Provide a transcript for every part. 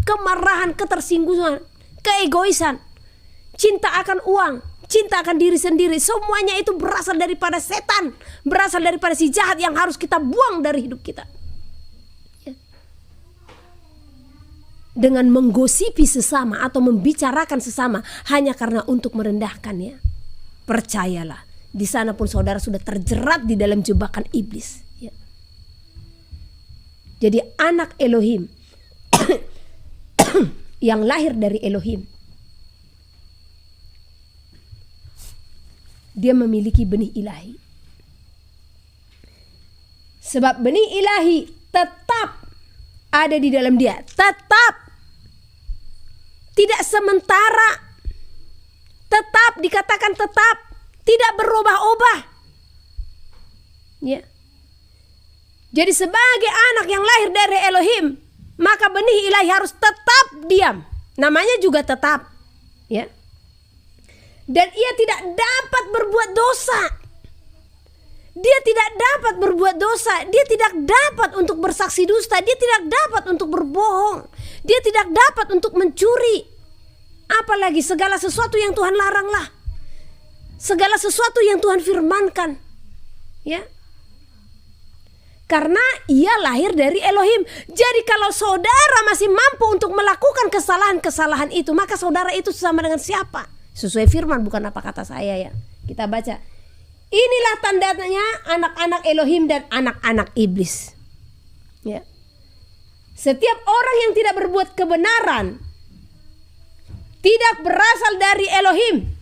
kemarahan, ketersinggungan, keegoisan, cinta akan uang, cinta akan diri sendiri, semuanya itu berasal daripada setan, berasal daripada si jahat yang harus kita buang dari hidup kita. Dengan menggosipi sesama atau membicarakan sesama hanya karena untuk merendahkannya, percayalah, di sana pun saudara sudah terjerat di dalam jebakan iblis. Ya. Jadi anak Elohim yang lahir dari Elohim, dia memiliki benih ilahi. Sebab benih ilahi tetap ada di dalam dia, tetap. Tidak sementara, tetap, dikatakan tetap, tidak berubah-ubah. Ya. Jadi sebagai anak yang lahir dari Elohim, maka benih ilahi harus tetap diam. Namanya juga tetap. Ya. Dan ia tidak dapat berbuat dosa. Dia tidak dapat berbuat dosa. Dia tidak dapat untuk bersaksi dusta. Dia tidak dapat untuk berbohong. Dia tidak dapat untuk mencuri. Apalagi segala sesuatu yang Tuhan laranglah. Segala sesuatu yang Tuhan firmankan. Ya. Karena ia lahir dari Elohim. Jadi kalau saudara masih mampu untuk melakukan kesalahan-kesalahan itu, maka saudara itu sama dengan siapa? Sesuai firman, bukan apa kata saya ya. Kita baca. Inilah tandanya anak-anak Elohim dan anak-anak iblis. Ya. Setiap orang yang tidak berbuat kebenaran tidak berasal dari Elohim.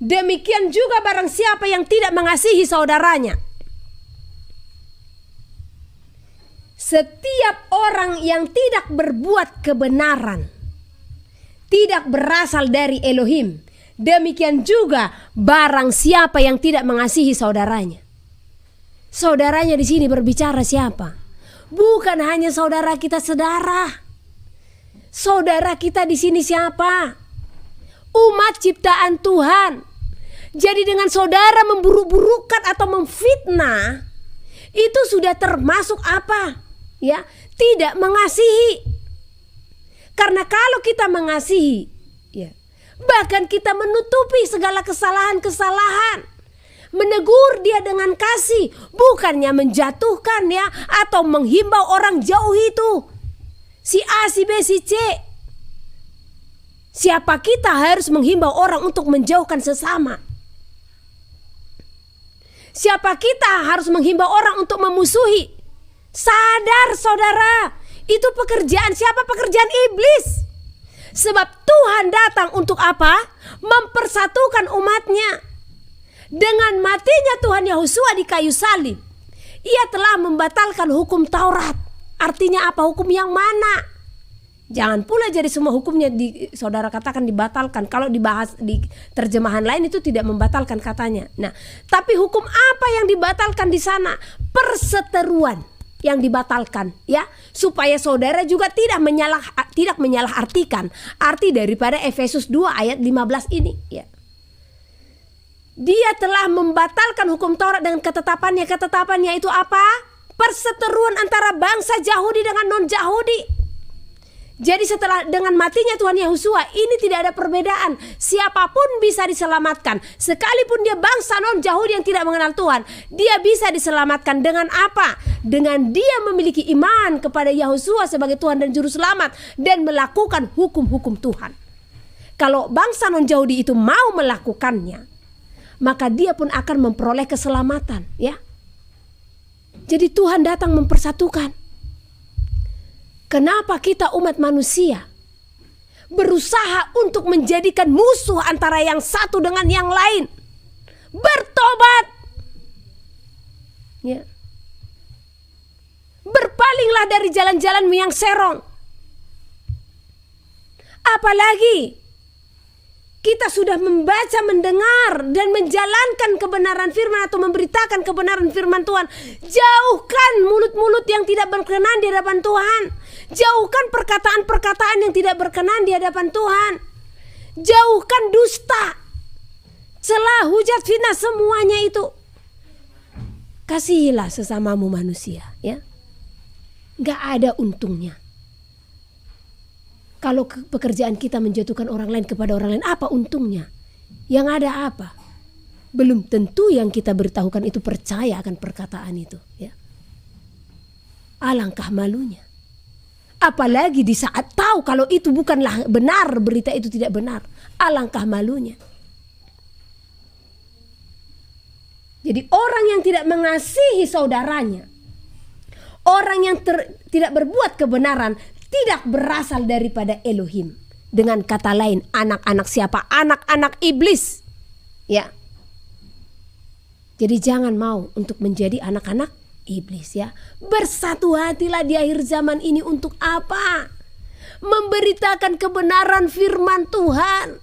Demikian juga barang siapa yang tidak mengasihi saudaranya. Setiap orang yang tidak berbuat kebenaran tidak berasal dari Elohim. Demikian juga barang siapa yang tidak mengasihi saudaranya. Saudaranya di sini berbicara siapa? Bukan hanya saudara kita sedara. Saudara kita di sini siapa? Umat ciptaan Tuhan. Jadi dengan saudara memburuk-burukan atau memfitnah, itu sudah termasuk apa? Ya, tidak mengasihi. Karena kalau kita mengasihi, ya, bahkan kita menutupi segala kesalahan-kesalahan, menegur dia dengan kasih, bukannya menjatuhkan ya, atau menghimbau orang jauh itu. Si A, si B, si C. Siapa kita harus menghimbau orang untuk menjauhkan sesama? Siapa kita harus menghimbau orang untuk memusuhi? Sadar saudara, itu pekerjaan siapa? Pekerjaan iblis. Sebab Tuhan datang untuk apa? Mempersatukan umatnya. Dengan matinya Tuhan Yahosua di kayu salib, ia telah membatalkan hukum Taurat. Artinya apa? Hukum yang mana? Jangan pula jadi semua hukumnya saudara katakan dibatalkan. Kalau dibahas di terjemahan lain itu tidak membatalkan katanya. Nah, tapi hukum apa yang dibatalkan di sana? Perseteruan yang dibatalkan, ya, supaya saudara juga tidak menyalahartikan arti daripada Efesus 2 ayat 15 ini, ya. Dia telah membatalkan hukum Taurat dengan ketetapannya. Ketetapannya itu apa? Perseteruan antara bangsa Yahudi dengan non-Yahudi. Jadi setelah dengan matinya Tuhan Yahosua, ini tidak ada perbedaan. Siapapun bisa diselamatkan. Sekalipun dia bangsa non-Yahudi yang tidak mengenal Tuhan, dia bisa diselamatkan dengan apa? Dengan dia memiliki iman kepada Yahosua sebagai Tuhan dan Juru Selamat dan melakukan hukum-hukum Tuhan. Kalau bangsa non-Yahudi itu mau melakukannya, maka dia pun akan memperoleh keselamatan, ya. Jadi Tuhan datang mempersatukan. Kenapa kita umat manusia berusaha untuk menjadikan musuh antara yang satu dengan yang lain? Bertobat, ya. Berpalinglah dari jalan-jalanmu yang serong. Apalagi kita sudah membaca, mendengar, dan menjalankan kebenaran firman atau memberitakan kebenaran firman Tuhan. Jauhkan mulut-mulut yang tidak berkenan di hadapan Tuhan. Jauhkan perkataan-perkataan yang tidak berkenan di hadapan Tuhan. Jauhkan dusta, celah, hujat, fitnah, semuanya itu. Kasihilah sesamamu manusia, ya. Gak ada untungnya. Kalau pekerjaan kita menjatuhkan orang lain kepada orang lain, apa untungnya? Yang ada apa? Belum tentu yang kita beritahukan itu percaya akan perkataan itu, ya. Alangkah malunya. Apalagi di saat tahu kalau itu bukanlah benar, berita itu tidak benar. Alangkah malunya. Jadi orang yang tidak mengasihi saudaranya, orang yang tidak berbuat kebenaran, tidak berasal daripada Elohim. Dengan kata lain, anak-anak siapa? Anak-anak iblis. Ya. Jadi jangan mau untuk menjadi anak-anak iblis, ya. Bersatu hatilah di akhir zaman ini untuk apa? Memberitakan kebenaran firman Tuhan.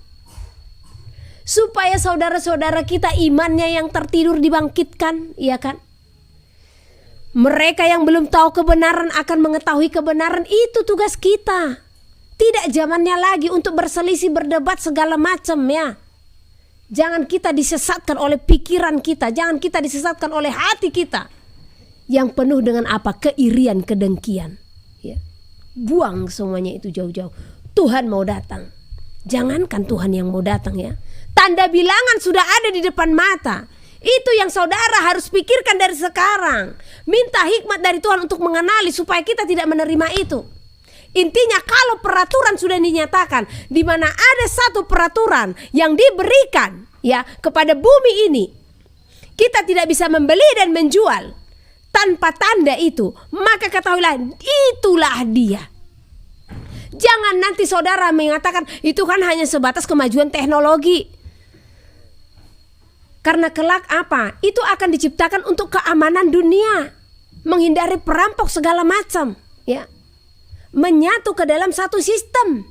Supaya saudara-saudara kita imannya yang tertidur dibangkitkan, ya kan? Mereka yang belum tahu kebenaran akan mengetahui kebenaran, itu tugas kita. Tidak zamannya lagi untuk berselisih, berdebat segala macam, ya. Jangan kita disesatkan oleh pikiran kita, jangan kita disesatkan oleh hati kita yang penuh dengan apa? Keirian, kedengkian, ya. Buang semuanya itu jauh-jauh. Tuhan mau datang. Jangankan Tuhan yang mau datang, ya. Tanda bilangan sudah ada di depan mata. Itu yang saudara harus pikirkan dari sekarang. Minta hikmat dari Tuhan untuk mengenali supaya kita tidak menerima itu. Intinya kalau peraturan sudah dinyatakan, di mana ada satu peraturan yang diberikan, ya, kepada bumi ini, kita tidak bisa membeli dan menjual tanpa tanda itu, maka ketahuilah itulah dia. Jangan nanti saudara mengatakan itu kan hanya sebatas kemajuan teknologi. Karena kelak apa? Itu akan diciptakan untuk keamanan dunia, menghindari perampok segala macam, ya. Menyatu ke dalam satu sistem.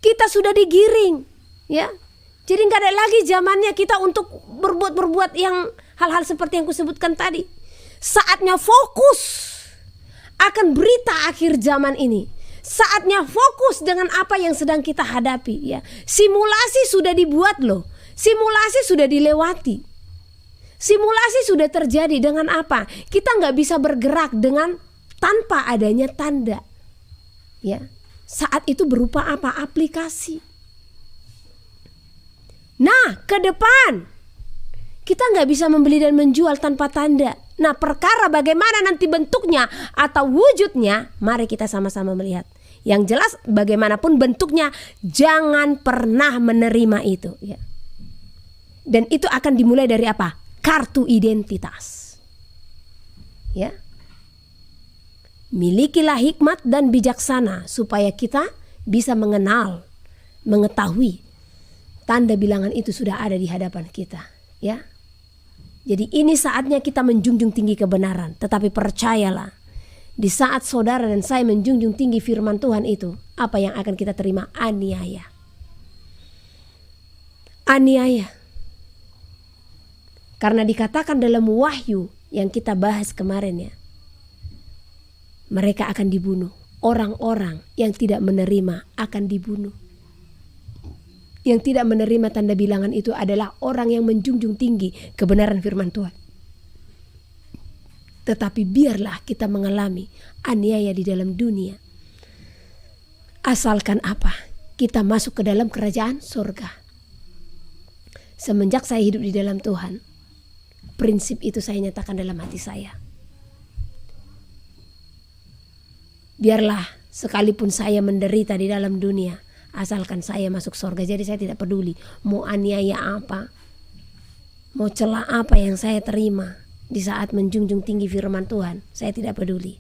Kita sudah digiring, ya. Jadi nggak ada lagi zamannya kita untuk berbuat yang hal-hal seperti yang kusebutkan tadi. Saatnya fokus akan berita akhir zaman ini. Saatnya fokus dengan apa yang sedang kita hadapi, ya. Simulasi sudah dibuat loh. Simulasi sudah dilewati. Simulasi sudah terjadi dengan apa? Kita nggak bisa bergerak dengan tanpa adanya tanda, ya. Saat itu berupa apa? Aplikasi. Nah, ke depan kita nggak bisa membeli dan menjual tanpa tanda. Nah, perkara bagaimana nanti bentuknya atau wujudnya, mari kita sama-sama melihat. Yang jelas bagaimanapun bentuknya, jangan pernah menerima itu, ya. Dan itu akan dimulai dari apa? Kartu identitas, ya. Milikilah hikmat dan bijaksana supaya kita bisa mengenal, mengetahui tanda bilangan itu sudah ada di hadapan kita, ya. Jadi ini saatnya kita menjunjung tinggi kebenaran. Tetapi percayalah, di saat saudara dan saya menjunjung tinggi firman Tuhan itu, apa yang akan kita terima? Aniaya. Aniaya. Karena dikatakan dalam Wahyu yang kita bahas kemarin, ya, mereka akan dibunuh. Orang-orang yang tidak menerima akan dibunuh. Yang tidak menerima tanda bilangan itu adalah orang yang menjunjung tinggi kebenaran firman Tuhan. Tetapi biarlah kita mengalami aniaya di dalam dunia. Asalkan apa? Kita masuk ke dalam kerajaan surga. Semenjak saya hidup di dalam Tuhan, prinsip itu saya nyatakan dalam hati saya. Biarlah sekalipun saya menderita di dalam dunia, asalkan saya masuk surga. Jadi saya tidak peduli mau aniaya apa, mau celah apa yang saya terima di saat menjunjung tinggi firman Tuhan. Saya tidak peduli,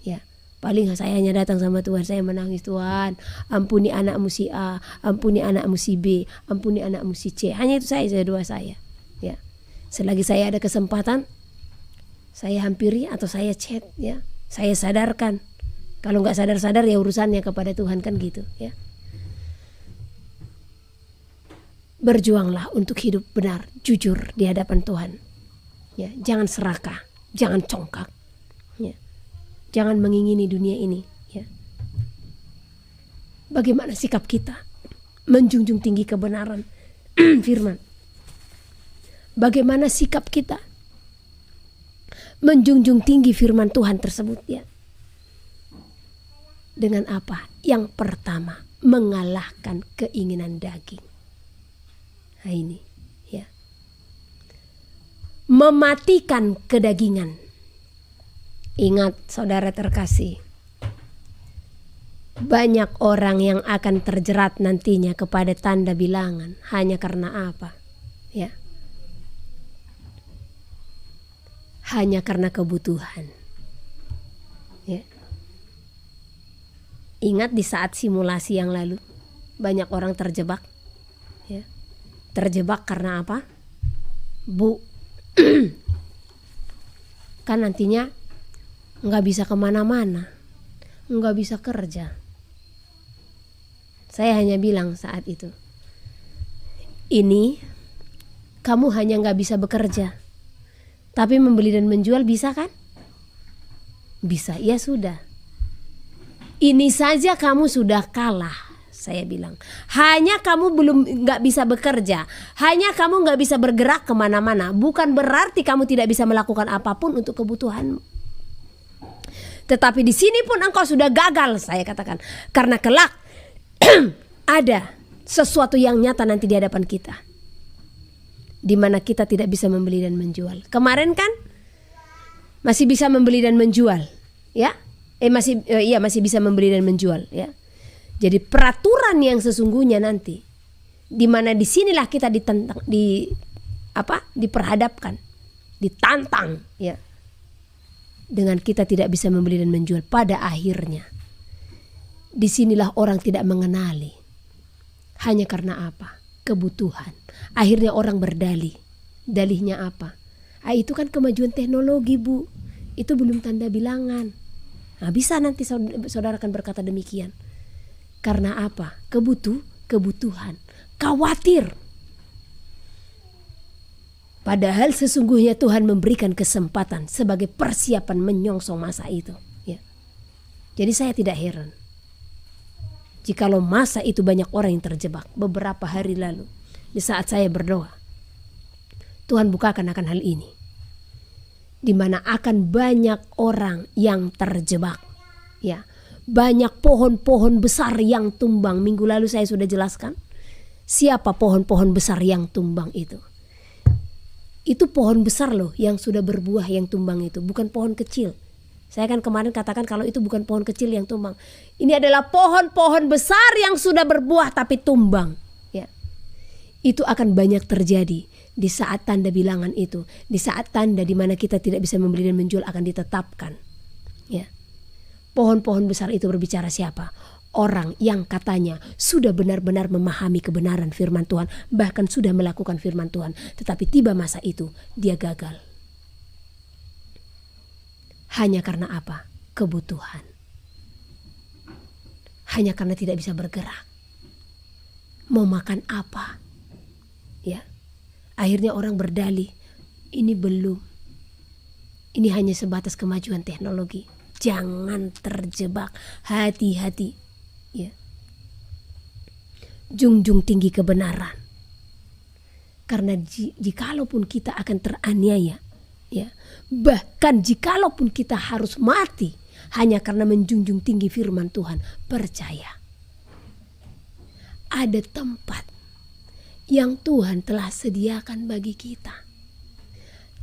ya. Paling saya hanya datang sama Tuhan, saya menangis, Tuhan ampuni anakmu si A, ampuni anakmu si B, ampuni anakmu si C. Hanya itu saja doa saya, ya. Selagi saya ada kesempatan, saya hampiri atau saya chat, ya. Saya sadarkan. Kalau nggak sadar-sadar ya urusannya kepada Tuhan, kan gitu, ya. Berjuanglah untuk hidup benar, jujur di hadapan Tuhan, ya. Jangan serakah, jangan congkak, ya. Jangan mengingini dunia ini, ya. Bagaimana sikap kita menjunjung tinggi kebenaran firman? Bagaimana sikap kita menjunjung tinggi firman Tuhan tersebut, ya. Dengan apa? Yang pertama, mengalahkan keinginan daging. Nah ini ya. Mematikan kedagingan. Ingat saudara terkasih, banyak orang yang akan terjerat nantinya kepada tanda bilangan hanya karena apa? Ya. Hanya karena kebutuhan. Ya. Ingat di saat simulasi yang lalu, banyak orang terjebak. Ya. Terjebak karena apa? Bu, kan nantinya nggak bisa kemana-mana, nggak bisa kerja. Saya hanya bilang saat itu, ini kamu hanya nggak bisa bekerja, tapi membeli dan menjual bisa kan? Bisa, ya sudah. Ini saja kamu sudah kalah, saya bilang. Hanya kamu belum nggak bisa bekerja, hanya kamu nggak bisa bergerak kemana-mana. Bukan berarti kamu tidak bisa melakukan apapun untuk kebutuhanmu. Tetapi di sini pun engkau sudah gagal, saya katakan. Karena kelak ada sesuatu yang nyata nanti di hadapan kita, di mana kita tidak bisa membeli dan menjual. Kemarin kan masih bisa membeli dan menjual, ya? Masih bisa membeli dan menjual, ya. Jadi peraturan yang sesungguhnya nanti, di mana disinilah kita diperhadapkan, ditantang, ya, dengan kita tidak bisa membeli dan menjual. Pada akhirnya, disinilah orang tidak mengenali, hanya karena apa? Kebutuhan. Akhirnya orang berdalih. Dalihnya apa? Itu kan kemajuan teknologi, Bu. Itu belum tanda bilangan. Nah, bisa nanti saudara akan berkata demikian. Karena apa? Kebutuhan. Khawatir. Padahal sesungguhnya Tuhan memberikan kesempatan sebagai persiapan menyongsong masa itu. Ya. Jadi saya tidak heran jikalau masa itu banyak orang yang terjebak. Beberapa hari lalu di saat saya berdoa, Tuhan bukakan akan hal ini, di mana akan banyak orang yang terjebak, ya. Banyak pohon-pohon besar yang tumbang. Minggu lalu saya sudah jelaskan siapa pohon-pohon besar yang tumbang itu. Itu pohon besar loh yang sudah berbuah yang tumbang itu, bukan pohon kecil. Saya kan kemarin katakan kalau itu bukan pohon kecil yang tumbang. Ini adalah pohon-pohon besar yang sudah berbuah tapi tumbang, ya. Itu akan banyak terjadi di saat tanda bilangan itu, di saat tanda di mana kita tidak bisa membeli dan menjual akan ditetapkan, ya. Pohon-pohon besar itu berbicara siapa? Orang yang katanya sudah benar-benar memahami kebenaran firman Tuhan, bahkan sudah melakukan firman Tuhan, tetapi tiba masa itu dia gagal. Hanya karena apa? Kebutuhan. Hanya karena tidak bisa bergerak. Mau makan apa? Ya. Akhirnya orang berdalih, ini belum. Ini hanya sebatas kemajuan teknologi. Jangan terjebak, hati-hati, ya. Junjung tinggi kebenaran. Karena jikalaupun kita akan teraniaya, ya, bahkan jikalaupun kita harus mati hanya karena menjunjung tinggi firman Tuhan, percaya ada tempat yang Tuhan telah sediakan bagi kita.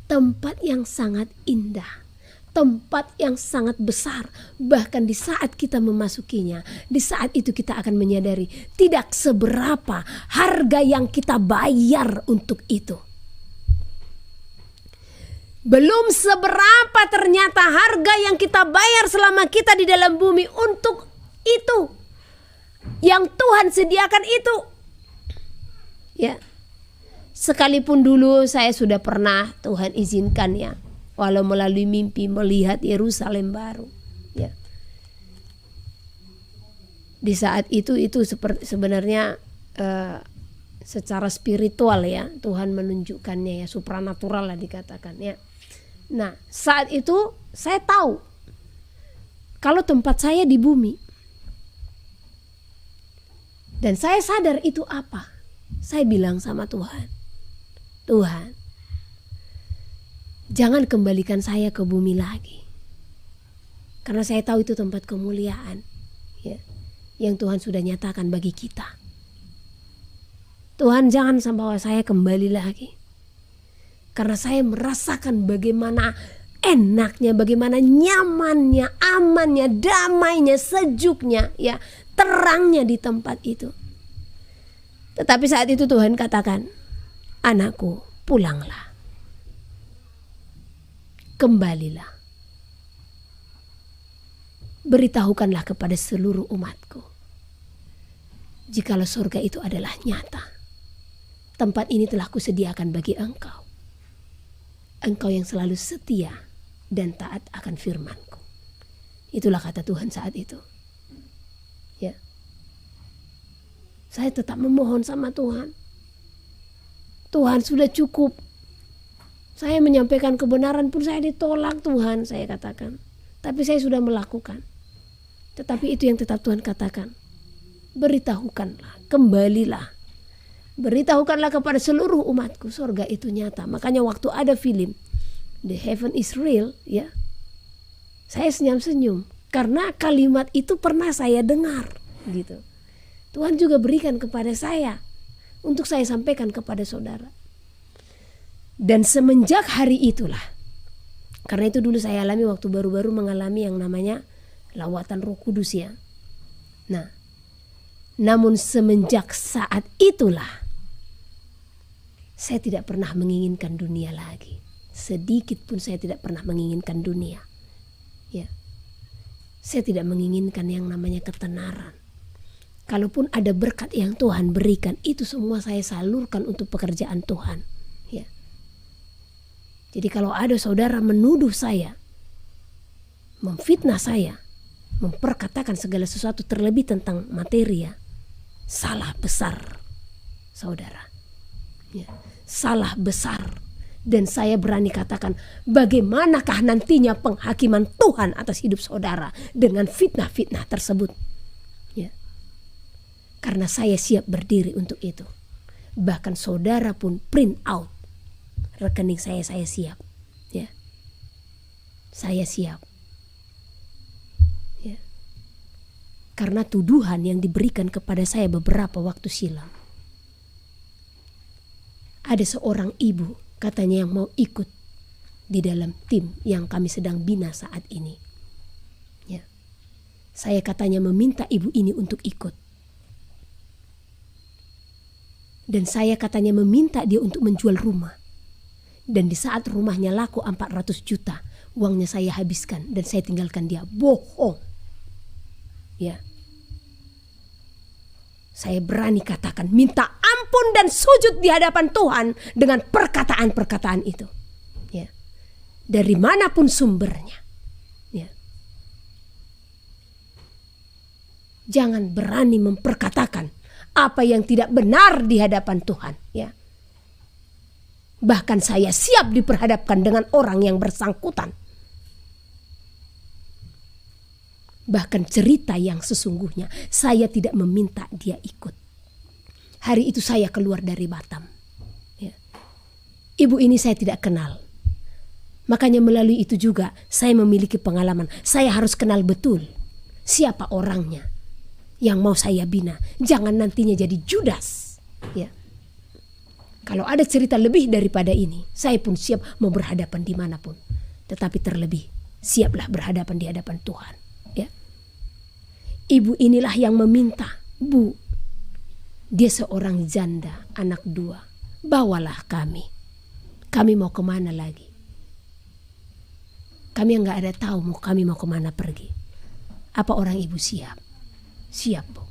Tempat yang sangat indah, tempat yang sangat besar. Bahkan di saat kita memasukinya, di saat itu kita akan menyadari tidak seberapa harga yang kita bayar untuk itu. Belum seberapa ternyata harga yang kita bayar selama kita di dalam bumi untuk itu yang Tuhan sediakan itu, ya. Sekalipun dulu saya sudah pernah Tuhan izinkan, ya, walau melalui mimpi melihat Yerusalem baru, ya. Di saat itu sebenarnya secara spiritual, ya, Tuhan menunjukkannya, ya, supranatural lah dikatakan, ya. Nah, saat itu saya tahu kalau tempat saya di bumi, dan saya sadar itu apa. Saya bilang sama Tuhan, Tuhan, jangan kembalikan saya ke bumi lagi. Karena saya tahu itu tempat kemuliaan. ya, yang Tuhan sudah nyatakan bagi kita. Tuhan, jangan sampai saya kembali lagi, karena saya merasakan bagaimana enaknya, bagaimana nyamannya, amannya, damainya, sejuknya, ya, terangnya di tempat itu. Tetapi saat itu Tuhan katakan, anakku, pulanglah, kembalilah, beritahukanlah kepada seluruh umatku, jikalau surga itu adalah nyata, tempat ini telah kusediakan bagi engkau. Engkau yang selalu setia dan taat akan firman-Ku. Itulah kata Tuhan saat itu. Ya. Saya tetap memohon sama Tuhan. Tuhan, sudah cukup. Saya menyampaikan kebenaran pun saya ditolak, Tuhan, saya katakan. Tapi saya sudah melakukan. Tetapi itu yang tetap Tuhan katakan. Beritahukanlah, kembalilah. Beritahukanlah kepada seluruh umatku, surga itu nyata. Makanya waktu ada film The Heaven is Real, ya, saya senyum-senyum karena kalimat itu pernah saya dengar, gitu. Tuhan juga berikan kepada saya untuk saya sampaikan kepada saudara. Dan semenjak hari itulah, karena itu dulu saya alami waktu baru-baru mengalami yang namanya lawatan Roh Kudus, ya. Nah, namun semenjak saat itulah saya tidak pernah menginginkan dunia lagi. Sedikit pun saya tidak pernah menginginkan dunia. Ya. Saya tidak menginginkan yang namanya ketenaran. Kalaupun ada berkat yang Tuhan berikan, itu semua saya salurkan untuk pekerjaan Tuhan. Ya. Jadi kalau ada saudara menuduh saya, memfitnah saya, memperkatakan segala sesuatu terlebih tentang materi, ya, salah besar, saudara. Ya, salah besar. Dan saya berani katakan, bagaimanakah nantinya penghakiman Tuhan atas hidup saudara dengan fitnah-fitnah tersebut. Ya. Karena saya siap berdiri untuk itu. Bahkan saudara pun print out rekening saya siap. Ya. Saya siap. Ya. Karena tuduhan yang diberikan kepada saya beberapa waktu silam. Ada seorang ibu katanya yang mau ikut di dalam tim yang kami sedang bina saat ini. Ya. Saya katanya meminta ibu ini untuk ikut. Dan saya katanya meminta dia untuk menjual rumah. Dan di saat rumahnya laku 400 juta, uangnya saya habiskan dan saya tinggalkan dia. Bohong. Ya. Saya berani katakan, minta ampun dan sujud di hadapan Tuhan dengan perkataan-perkataan itu. Ya. Dari manapun sumbernya. Ya. Jangan berani memperkatakan apa yang tidak benar di hadapan Tuhan. Ya. Bahkan saya siap diperhadapkan dengan orang yang bersangkutan. Bahkan cerita yang sesungguhnya saya tidak meminta dia ikut. Hari itu saya keluar dari Batam. Ya. Ibu ini saya tidak kenal. Makanya melalui itu juga saya memiliki pengalaman. Saya harus kenal betul siapa orangnya yang mau saya bina. Jangan nantinya jadi Judas. Ya. Kalau ada cerita lebih daripada ini, saya pun siap mau berhadapan dimanapun. Tetapi terlebih siaplah berhadapan di hadapan Tuhan. Ya. Ibu inilah yang meminta, Bu, dia seorang janda, anak 2. Bawalah kami. Kami mau kemana lagi? Kami yang gak ada tahu kami mau kemana pergi. Apa orang ibu siap? Siap, Bu.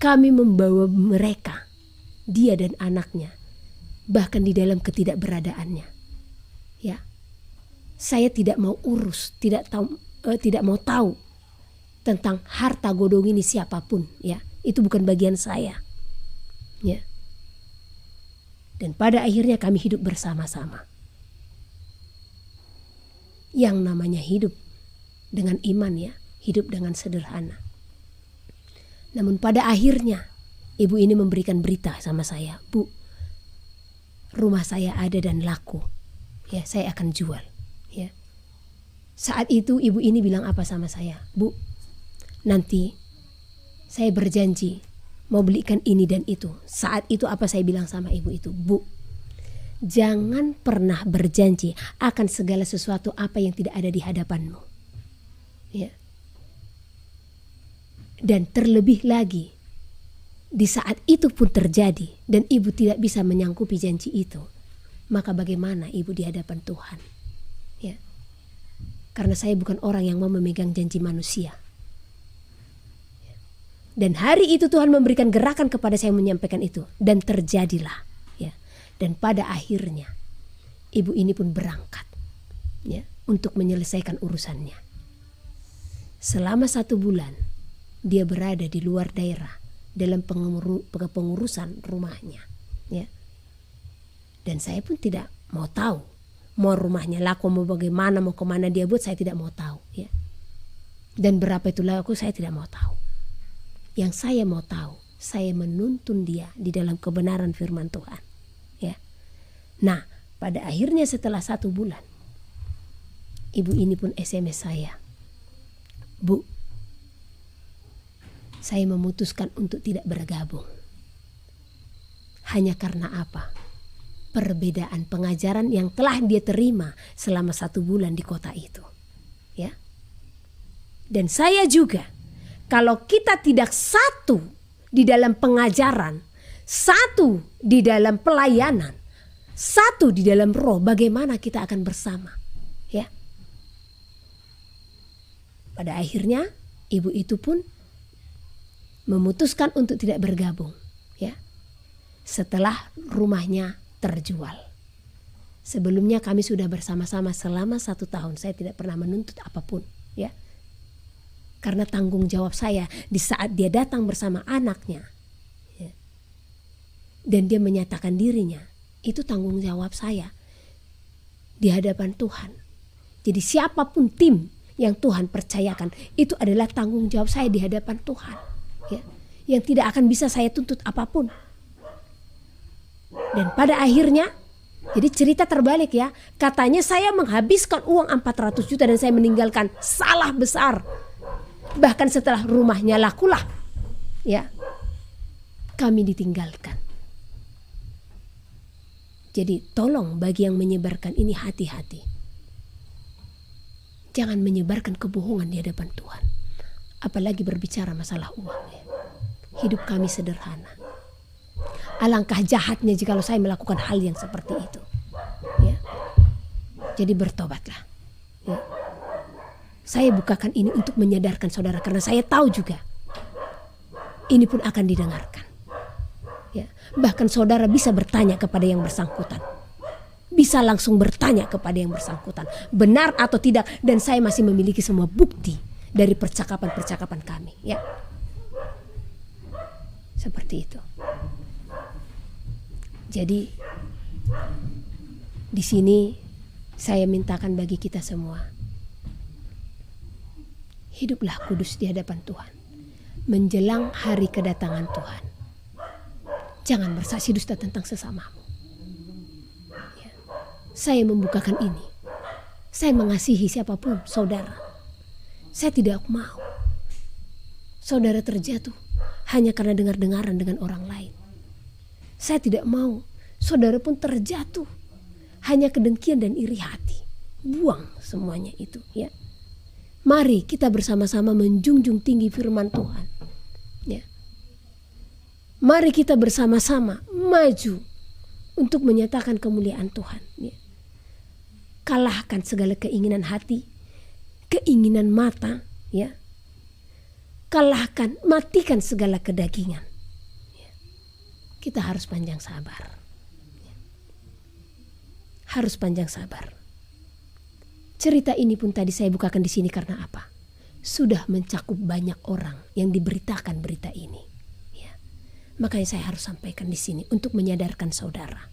Kami membawa mereka, dia dan anaknya, bahkan di dalam ketidakberadaannya. Ya. Saya tidak mau urus, tidak mau tahu tentang harta godong ini siapapun, ya. Itu bukan bagian saya. Ya. Dan pada akhirnya kami hidup bersama-sama. Yang namanya hidup dengan iman, ya, hidup dengan sederhana. Namun pada akhirnya ibu ini memberikan berita sama saya, Bu, rumah saya ada dan laku. Ya, saya akan jual. Ya. Saat itu ibu ini bilang apa sama saya? Bu, nanti saya berjanji mau belikan ini dan itu. Saat itu apa saya bilang sama ibu itu? Bu, jangan pernah berjanji akan segala sesuatu apa yang tidak ada di hadapanmu. Ya. Dan terlebih lagi, di saat itu pun terjadi dan ibu tidak bisa menyanggupi janji itu, maka bagaimana ibu di hadapan Tuhan? Ya. Karena saya bukan orang yang mau memegang janji manusia. Dan hari itu Tuhan memberikan gerakan kepada saya menyampaikan itu. Dan terjadilah. Ya. Dan pada akhirnya ibu ini pun berangkat, ya, untuk menyelesaikan urusannya. Selama 1 bulan dia berada di luar daerah dalam pengurusan rumahnya. Ya. Dan saya pun tidak mau tahu. Mau rumahnya laku, mau bagaimana, mau kemana dia buat, saya tidak mau tahu. Ya. Dan berapa itu laku, saya tidak mau tahu. Yang saya mau tahu, saya menuntun dia di dalam kebenaran firman Tuhan. Ya. Nah, pada akhirnya setelah 1 bulan, ibu ini pun SMS saya. Bu, saya memutuskan untuk tidak bergabung. Hanya karena apa? Perbedaan pengajaran yang telah dia terima selama 1 bulan di kota itu. Ya. Dan saya juga, kalau kita tidak satu di dalam pengajaran, satu di dalam pelayanan, satu di dalam roh, bagaimana kita akan bersama? Ya. Pada akhirnya ibu itu pun memutuskan untuk tidak bergabung. Ya. Setelah rumahnya terjual. Sebelumnya kami sudah bersama-sama selama 1 tahun. Saya tidak pernah menuntut apapun. Ya. Karena tanggung jawab saya di saat dia datang bersama anaknya, ya, dan dia menyatakan dirinya, itu tanggung jawab saya di hadapan Tuhan. Jadi siapapun tim yang Tuhan percayakan, itu adalah tanggung jawab saya di hadapan Tuhan. Ya, yang tidak akan bisa saya tuntut apapun. Dan pada akhirnya, jadi cerita terbalik ya, katanya saya menghabiskan uang 400 juta dan saya meninggalkan, salah besar. Bahkan setelah rumahnya lakulah, ya, kami ditinggalkan. Jadi tolong bagi yang menyebarkan ini hati-hati. Jangan menyebarkan kebohongan di hadapan Tuhan. Apalagi berbicara masalah uang. Ya. Hidup kami sederhana. Alangkah jahatnya jika saya melakukan hal yang seperti itu. Ya. Jadi bertobatlah. Ya. Saya bukakan ini untuk menyadarkan saudara karena saya tahu juga ini pun akan didengarkan. Ya, bahkan saudara bisa bertanya kepada yang bersangkutan. Bisa langsung bertanya kepada yang bersangkutan. Benar atau tidak, dan saya masih memiliki semua bukti dari percakapan-percakapan kami. Ya. Seperti itu. Jadi di sini saya mintakan bagi kita semua, hiduplah kudus di hadapan Tuhan menjelang hari kedatangan Tuhan. Jangan bersaksi dusta tentang sesamamu. Ya. Saya membukakan ini. Saya mengasihi siapapun saudara. Saya tidak mau saudara terjatuh hanya karena dengar-dengaran dengan orang lain. Saya tidak mau saudara pun terjatuh hanya kedengkian dan iri hati. Buang semuanya itu, ya. Mari kita bersama-sama menjunjung tinggi firman Tuhan. Ya. Mari kita bersama-sama maju untuk menyatakan kemuliaan Tuhan. Ya. Kalahkan segala keinginan hati, keinginan mata. Ya. Kalahkan, matikan segala kedagingan. Ya. Kita harus panjang sabar. Ya. Harus panjang sabar. Cerita ini pun tadi saya bukakan di sini karena apa? Sudah mencakup banyak orang yang diberitakan berita ini. Ya. Makanya saya harus sampaikan di sini untuk menyadarkan saudara.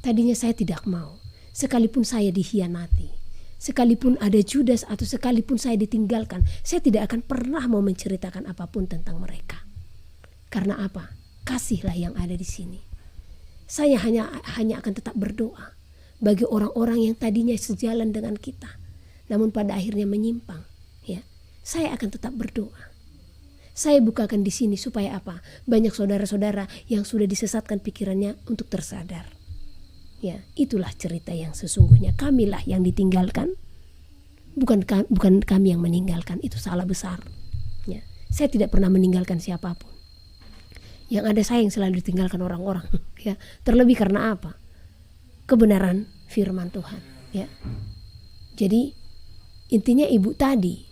Tadinya saya tidak mau, sekalipun saya dikhianati, sekalipun ada Judas atau sekalipun saya ditinggalkan, saya tidak akan pernah mau menceritakan apapun tentang mereka. Karena apa? Kasihlah yang ada di sini. Saya hanya akan tetap berdoa bagi orang-orang yang tadinya sejalan dengan kita, namun pada akhirnya menyimpang. Ya, saya akan tetap berdoa. Saya bukakan di sini supaya apa? Banyak saudara-saudara yang sudah disesatkan pikirannya untuk tersadar. Ya, itulah cerita yang sesungguhnya. Kamilah yang ditinggalkan, bukan kami yang meninggalkan. Itu salah besar. Ya, saya tidak pernah meninggalkan siapapun. Yang ada saya yang selalu ditinggalkan orang-orang. Ya, terlebih karena apa? Kebenaran firman Tuhan. Ya, jadi intinya ibu tadi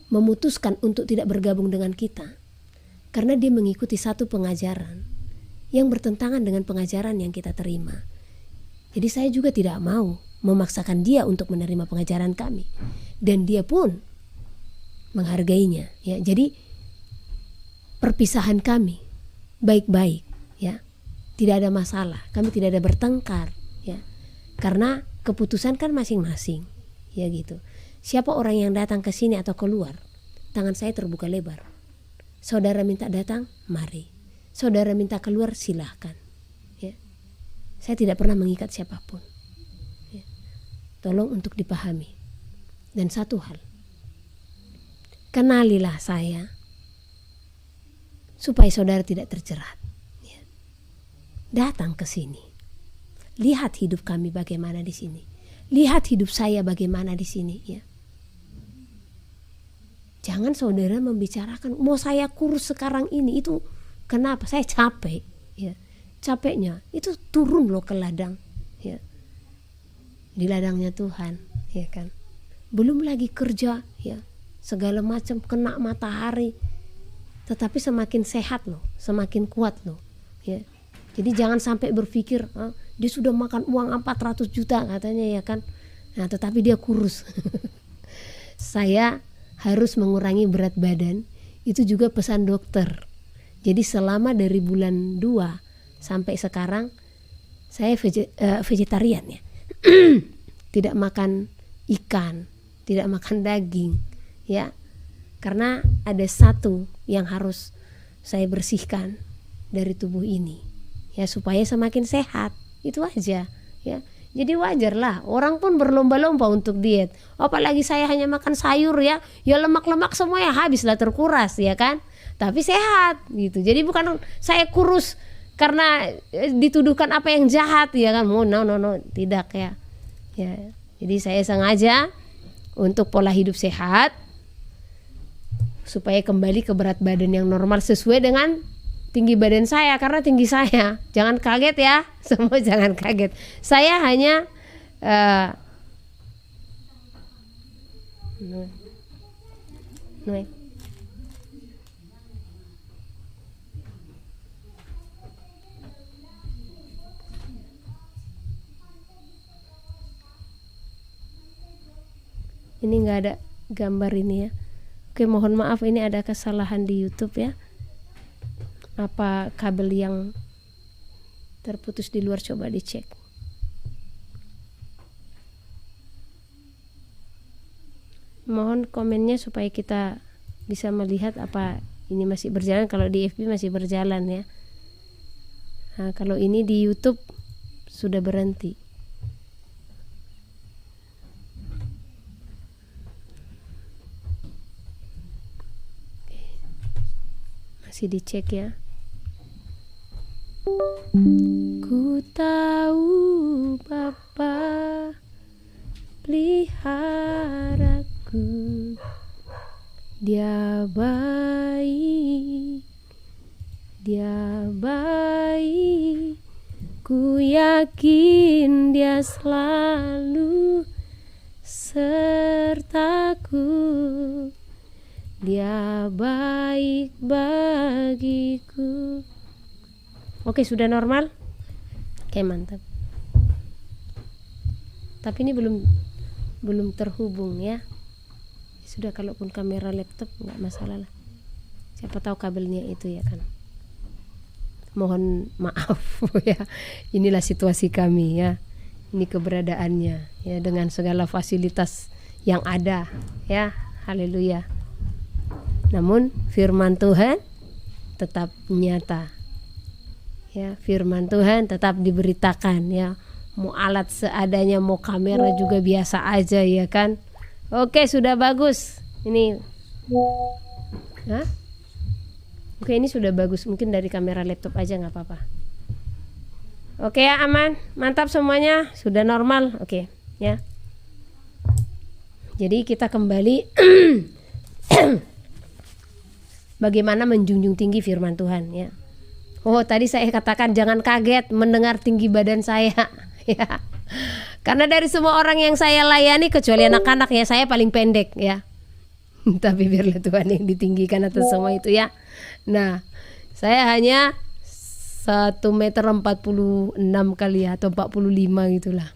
memutuskan untuk tidak bergabung dengan kita karena dia mengikuti satu pengajaran yang bertentangan dengan pengajaran yang kita terima. Jadi saya juga tidak mau memaksakan dia untuk menerima pengajaran kami, dan dia pun menghargainya. Ya, jadi perpisahan kami baik-baik, ya, tidak ada masalah. Kami tidak ada bertengkar, ya, karena keputusan kan masing-masing, ya gitu. Siapa orang yang datang ke sini atau keluar, tangan saya terbuka lebar. Saudara minta datang, mari. Saudara minta keluar, silahkan. Ya. Saya tidak pernah mengikat siapapun. Ya. Tolong untuk dipahami. Dan satu hal, kenalilah saya supaya saudara tidak terjerat. Ya. Datang ke sini. Lihat hidup kami bagaimana di sini. Lihat hidup saya bagaimana di sini, ya. Jangan saudara membicarakan mau saya kurus sekarang ini, itu kenapa? Saya capek, ya. Capeknya itu turun loh ke ladang, ya. Di ladangnya Tuhan, ya kan. Belum lagi kerja, ya. Segala macam kena matahari. Tetapi semakin sehat loh, semakin kuat loh, ya. Jadi jangan sampai berpikir dia sudah makan uang 400 juta katanya, ya kan. Nah, tetapi dia kurus. Saya harus mengurangi berat badan, itu juga pesan dokter. Jadi selama dari bulan 2 sampai sekarang saya vegetarian, ya. Tidak makan ikan, tidak makan daging, ya. Karena ada satu yang harus saya bersihkan dari tubuh ini, ya, supaya semakin sehat. Itu aja, ya. Jadi wajar lah, orang pun berlomba-lomba untuk diet. Apalagi saya hanya makan sayur, ya. Ya lemak-lemak semuanya habislah, terkuras, ya kan. Tapi sehat gitu. Jadi bukan saya kurus karena dituduhkan apa yang jahat, ya kan. No, tidak, ya. Ya. Jadi saya sengaja untuk pola hidup sehat supaya kembali ke berat badan yang normal sesuai dengan tinggi badan saya, karena tinggi saya. Jangan kaget, ya. Semua jangan kaget. Saya hanya ini nggak ada gambar ini, ya. Oke, mohon maaf, ini ada kesalahan di YouTube, ya. Apa kabel yang terputus di luar, coba dicek. Mohon komennya supaya kita bisa melihat apa ini masih berjalan. Kalau di FB masih berjalan, ya. Nah, kalau ini di YouTube sudah berhenti. Masih dicek, ya. Ku tahu Bapa peliharaku, Dia baik, Dia baik. Ku yakin Dia selalu sertaku, Dia baik bagiku. Oke, sudah normal? Oke, mantap. Tapi ini belum terhubung, ya. Sudah, kalaupun kamera laptop nggak masalah lah. Siapa tahu kabelnya itu, ya kan. Mohon maaf, ya. Inilah situasi kami, ya. Ini keberadaannya, ya, dengan segala fasilitas yang ada, ya. Haleluya. Namun firman Tuhan tetap nyata. Ya, firman Tuhan tetap diberitakan, ya. Mau alat seadanya, mau kamera juga biasa aja, ya kan. Oke, sudah bagus. Ini Hah? Oke, ini sudah bagus. Mungkin dari kamera laptop aja nggak apa-apa. Oke ya, aman, mantap semuanya, sudah normal. Oke ya. Jadi kita kembali bagaimana menjunjung tinggi firman Tuhan ya. Oh, tadi saya katakan jangan kaget mendengar tinggi badan saya ya. Karena dari semua orang yang saya layani kecuali anak-anak ya, saya paling pendek ya. Tapi biarlah Tuhan yang ditinggikan atas semua itu ya. Nah, saya hanya 1,46 meter kali ya, atau 45 gitulah.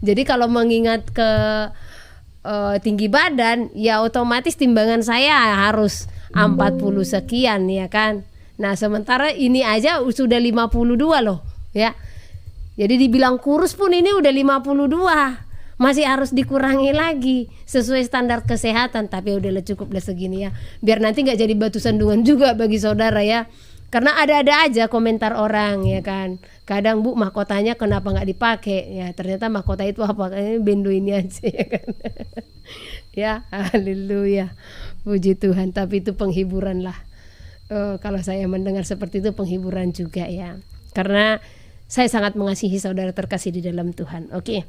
Jadi kalau mengingat ke tinggi badan, ya otomatis timbangan saya harus 40 sekian ya kan. Nah sementara ini aja sudah 52 loh ya. Jadi dibilang kurus pun ini udah 52, masih harus dikurangi lagi sesuai standar kesehatan. Tapi udahlah cukuplah segini ya, biar nanti gak jadi batu sandungan juga bagi saudara ya. Karena ada-ada aja komentar orang ya kan. Kadang Bu, mahkotanya kenapa nggak dipakai? Ya ternyata mahkota itu apa? Kayaknya bendo ini aja ya kan. Ya, haleluya, puji Tuhan. Tapi itu penghiburan lah. Kalau saya mendengar seperti itu penghiburan juga ya. Karena saya sangat mengasihi saudara terkasih di dalam Tuhan. Oke.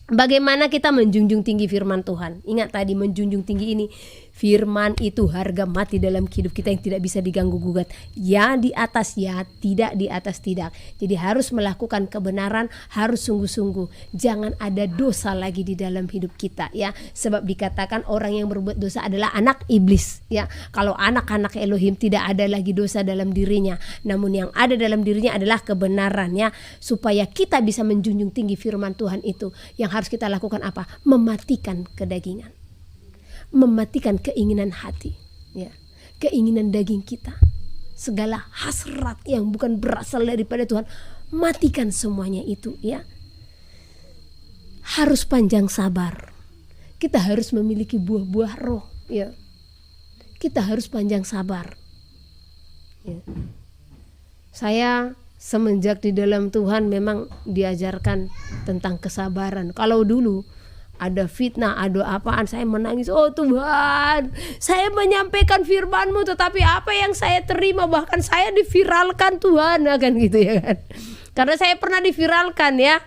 Bagaimana kita menjunjung tinggi firman Tuhan? Ingat tadi menjunjung tinggi ini, firman itu harga mati dalam hidup kita yang tidak bisa diganggu gugat. Ya di atas ya, tidak di atas tidak. Jadi harus melakukan kebenaran, harus sungguh-sungguh. Jangan ada dosa lagi di dalam hidup kita ya. Sebab dikatakan orang yang berbuat dosa adalah anak iblis ya. Kalau anak-anak Elohim tidak ada lagi dosa dalam dirinya. Namun yang ada dalam dirinya adalah kebenaran ya. Supaya kita bisa menjunjung tinggi firman Tuhan itu, yang harus kita lakukan apa? Mematikan kedagingan, mematikan keinginan hati ya, keinginan daging kita, segala hasrat yang bukan berasal daripada Tuhan, matikan semuanya itu ya. Harus panjang sabar, kita harus memiliki buah-buah roh ya. Kita harus panjang sabar ya. Saya semenjak di dalam Tuhan memang diajarkan tentang kesabaran. Kalau dulu ada fitnah, ada apaan, saya menangis. Oh Tuhan, saya menyampaikan firman-Mu, tetapi apa yang saya terima, bahkan saya diviralkan Tuhan, kan gitu ya kan. Karena saya pernah diviralkan ya.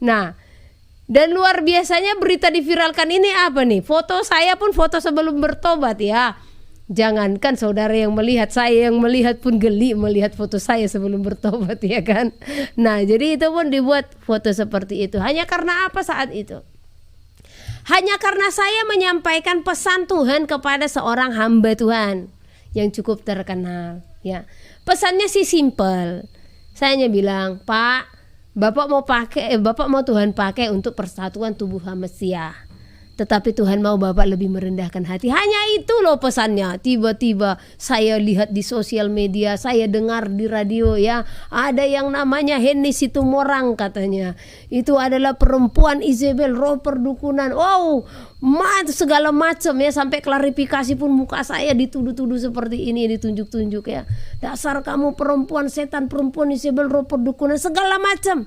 Nah, dan luar biasanya berita diviralkan ini apa nih? Foto saya pun foto sebelum bertobat ya. Jangankan saudara yang melihat, saya yang melihat pun geli melihat foto saya sebelum bertobat ya kan. Nah jadi itu pun dibuat foto seperti itu. Hanya karena apa saat itu? Hanya karena saya menyampaikan pesan Tuhan kepada seorang hamba Tuhan yang cukup terkenal ya. Pesannya sih simple. Saya hanya bilang, Pak, Bapak mau Tuhan pakai untuk persatuan tubuh Mesias. Tetapi Tuhan mau Bapak lebih merendahkan hati. Hanya itu loh pesannya. Tiba-tiba saya lihat di sosial media, saya dengar di radio ya, ada yang namanya Henny Situmorang katanya. Itu adalah perempuan Isabel, roh perdukunan. Wow, segala macam ya, sampai klarifikasi pun muka saya dituduh-tuduh seperti ini, ditunjuk-tunjuk ya. Dasar kamu perempuan setan, perempuan Isabel, roh perdukunan, segala macam.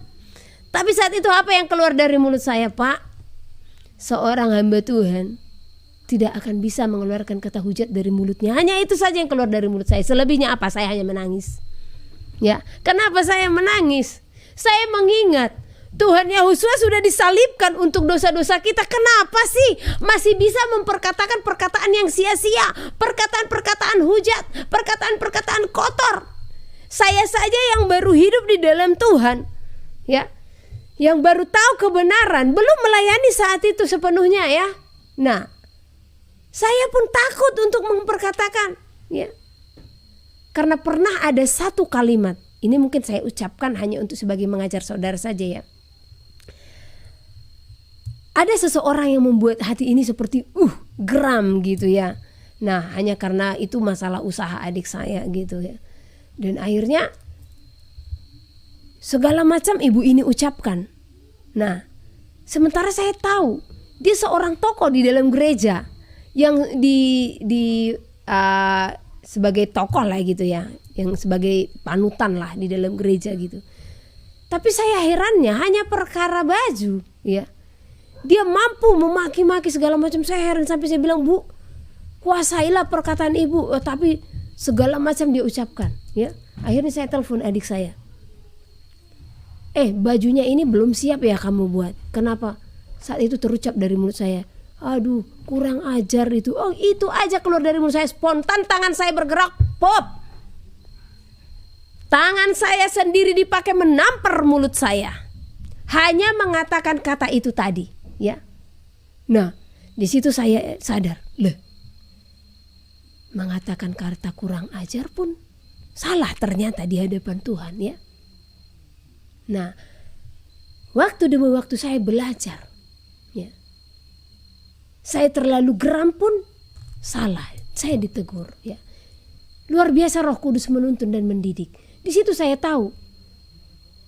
Tapi saat itu apa yang keluar dari mulut saya, Pak? Seorang hamba Tuhan tidak akan bisa mengeluarkan kata hujat dari mulutnya. Hanya itu saja yang keluar dari mulut saya. Selebihnya apa? Saya hanya menangis. Ya, kenapa saya menangis? Saya mengingat Tuhan Yesus sudah disalibkan untuk dosa-dosa kita. Kenapa sih masih bisa memperkatakan perkataan yang sia-sia, perkataan-perkataan hujat, perkataan-perkataan kotor? Saya saja yang baru hidup di dalam Tuhan, ya, yang baru tahu kebenaran, belum melayani saat itu sepenuhnya ya. Nah, saya pun takut untuk memperkatakan ya. Karena pernah ada satu kalimat, ini mungkin saya ucapkan hanya untuk sebagai mengajar saudara saja ya. Ada seseorang yang membuat hati ini seperti geram gitu ya. Nah, hanya karena itu masalah usaha adik saya gitu ya. Dan akhirnya segala macam ibu ini ucapkan. Nah, sementara saya tahu dia seorang tokoh di dalam gereja yang sebagai tokoh lah gitu ya, yang sebagai panutan lah di dalam gereja gitu. Tapi saya herannya hanya perkara baju ya, dia mampu memaki-maki segala macam. Saya heran sampai saya bilang, Bu, kuasailah perkataan ibu. Tapi segala macam dia ucapkan, ya. Akhirnya saya telepon adik saya. Bajunya ini belum siap ya kamu buat. Kenapa? Saat itu terucap dari mulut saya, aduh kurang ajar itu. Oh, itu aja keluar dari mulut saya, spontan tangan saya bergerak, pop. Tangan saya sendiri dipakai menampar mulut saya. Hanya mengatakan kata itu tadi, ya. Nah, di situ saya sadar, mengatakan kata kurang ajar pun salah ternyata di hadapan Tuhan, ya. Nah, waktu demi waktu saya belajar, ya. Saya terlalu geram pun salah, saya ditegur, ya. Luar biasa Roh Kudus menuntun dan mendidik. Di situ saya tahu,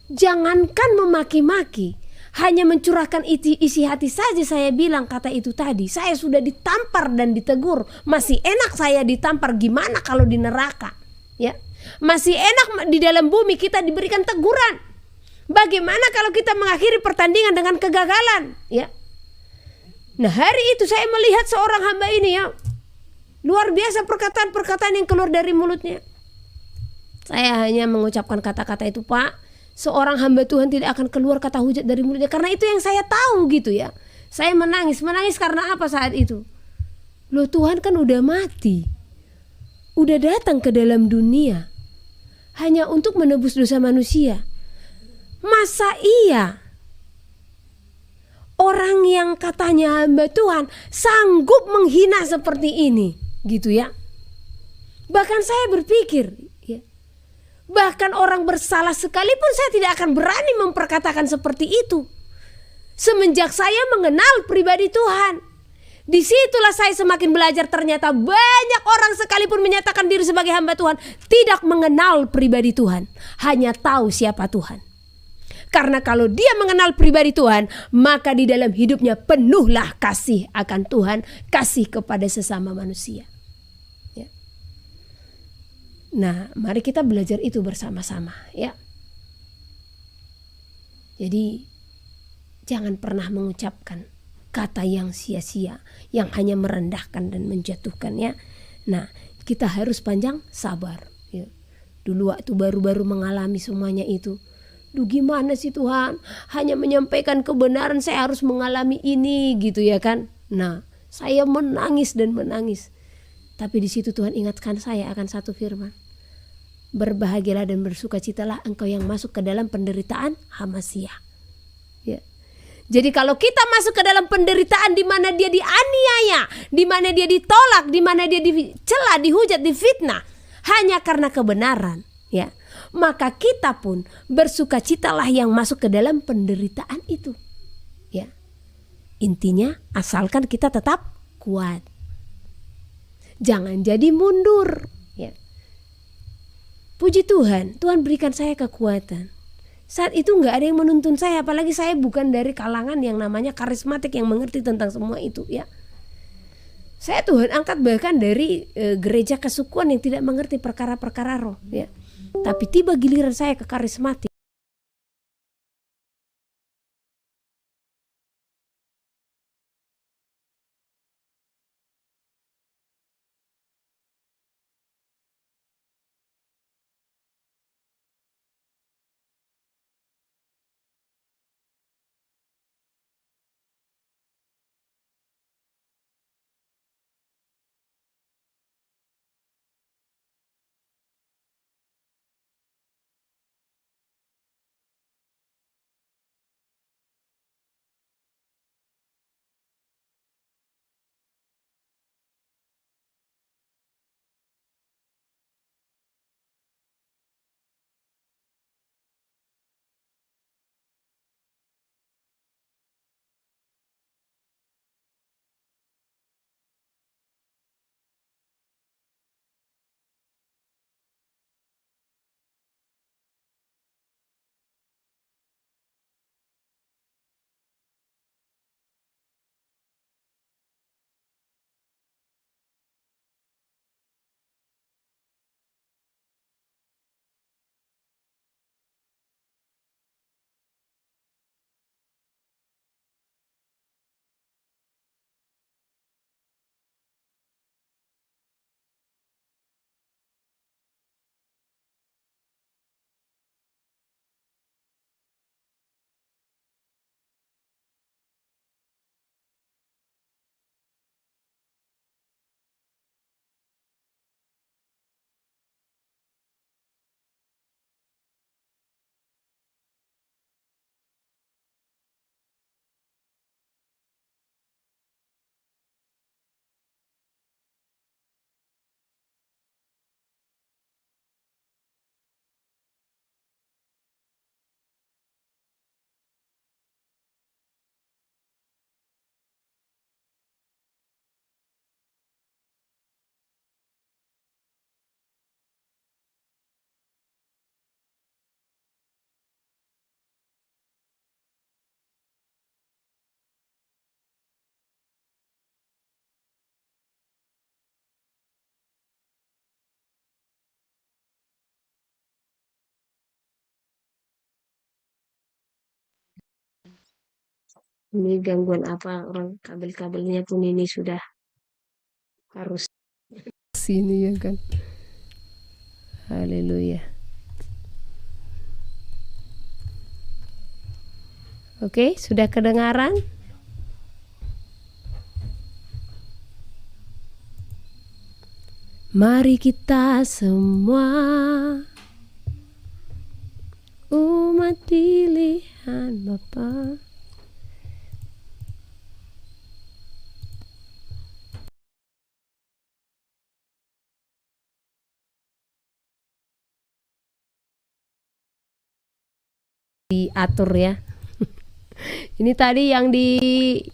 jangankan memaki-maki, hanya mencurahkan isi hati saja saya bilang kata itu tadi. Saya sudah ditampar dan ditegur. Masih enak saya ditampar, gimana kalau di neraka, ya? Masih enak di dalam bumi kita diberikan teguran. Bagaimana kalau kita mengakhiri pertandingan dengan kegagalan, ya? Nah, hari itu saya melihat seorang hamba ini, ya, luar biasa perkataan-perkataan yang keluar dari mulutnya. Saya hanya mengucapkan kata-kata itu, Pak. Seorang hamba Tuhan tidak akan keluar kata hujat dari mulutnya, karena itu yang saya tahu, gitu, ya. Saya menangis karena apa saat itu? Loh, Tuhan kan udah mati, udah datang ke dalam dunia hanya untuk menebus dosa manusia. Masa iya orang yang katanya hamba Tuhan sanggup menghina seperti ini, gitu, ya? Bahkan saya berpikir, bahkan orang bersalah sekalipun saya tidak akan berani memperkatakan seperti itu. Semenjak saya mengenal pribadi Tuhan, disitulah saya semakin belajar. Ternyata banyak orang sekalipun menyatakan diri sebagai hamba Tuhan tidak mengenal pribadi Tuhan, hanya tahu siapa Tuhan. Karena kalau dia mengenal pribadi Tuhan, maka di dalam hidupnya penuhlah kasih akan Tuhan, kasih kepada sesama manusia. Nah, mari kita belajar itu bersama-sama, ya. Jadi jangan pernah mengucapkan kata yang sia-sia, yang hanya merendahkan dan menjatuhkan, ya. Nah, kita harus panjang sabar, ya. Dulu waktu baru-baru mengalami semuanya itu, gimana sih Tuhan, hanya menyampaikan kebenaran saya harus mengalami ini, gitu, ya kan. Nah, saya menangis dan menangis. Tapi di situ Tuhan ingatkan saya akan satu firman. Berbahagialah dan bersukacitalah engkau yang masuk ke dalam penderitaan Hamasiah. Ya. Jadi kalau kita masuk ke dalam penderitaan di mana dia dianiaya, di mana dia ditolak, di mana dia dicela, dihujat, difitnah, hanya karena kebenaran, ya, maka kita pun bersukacitalah yang masuk ke dalam penderitaan itu. Ya. Intinya asalkan kita tetap kuat. Jangan jadi mundur, ya. Puji Tuhan, Tuhan berikan saya kekuatan. Saat itu nggak ada yang menuntun saya, apalagi saya bukan dari kalangan yang namanya karismatik yang mengerti tentang semua itu, ya. Saya Tuhan angkat bahkan dari gereja kesukuan yang tidak mengerti perkara-perkara roh, ya. Tapi tiba giliran saya ke karismatik. Ini gangguan apa, orang kabel-kabelnya pun ini sudah harus sini ya kan. Haleluya. Oke, sudah kedengaran? Mari kita semua umat pilihan Bapa. Diatur ya. Ini tadi yang di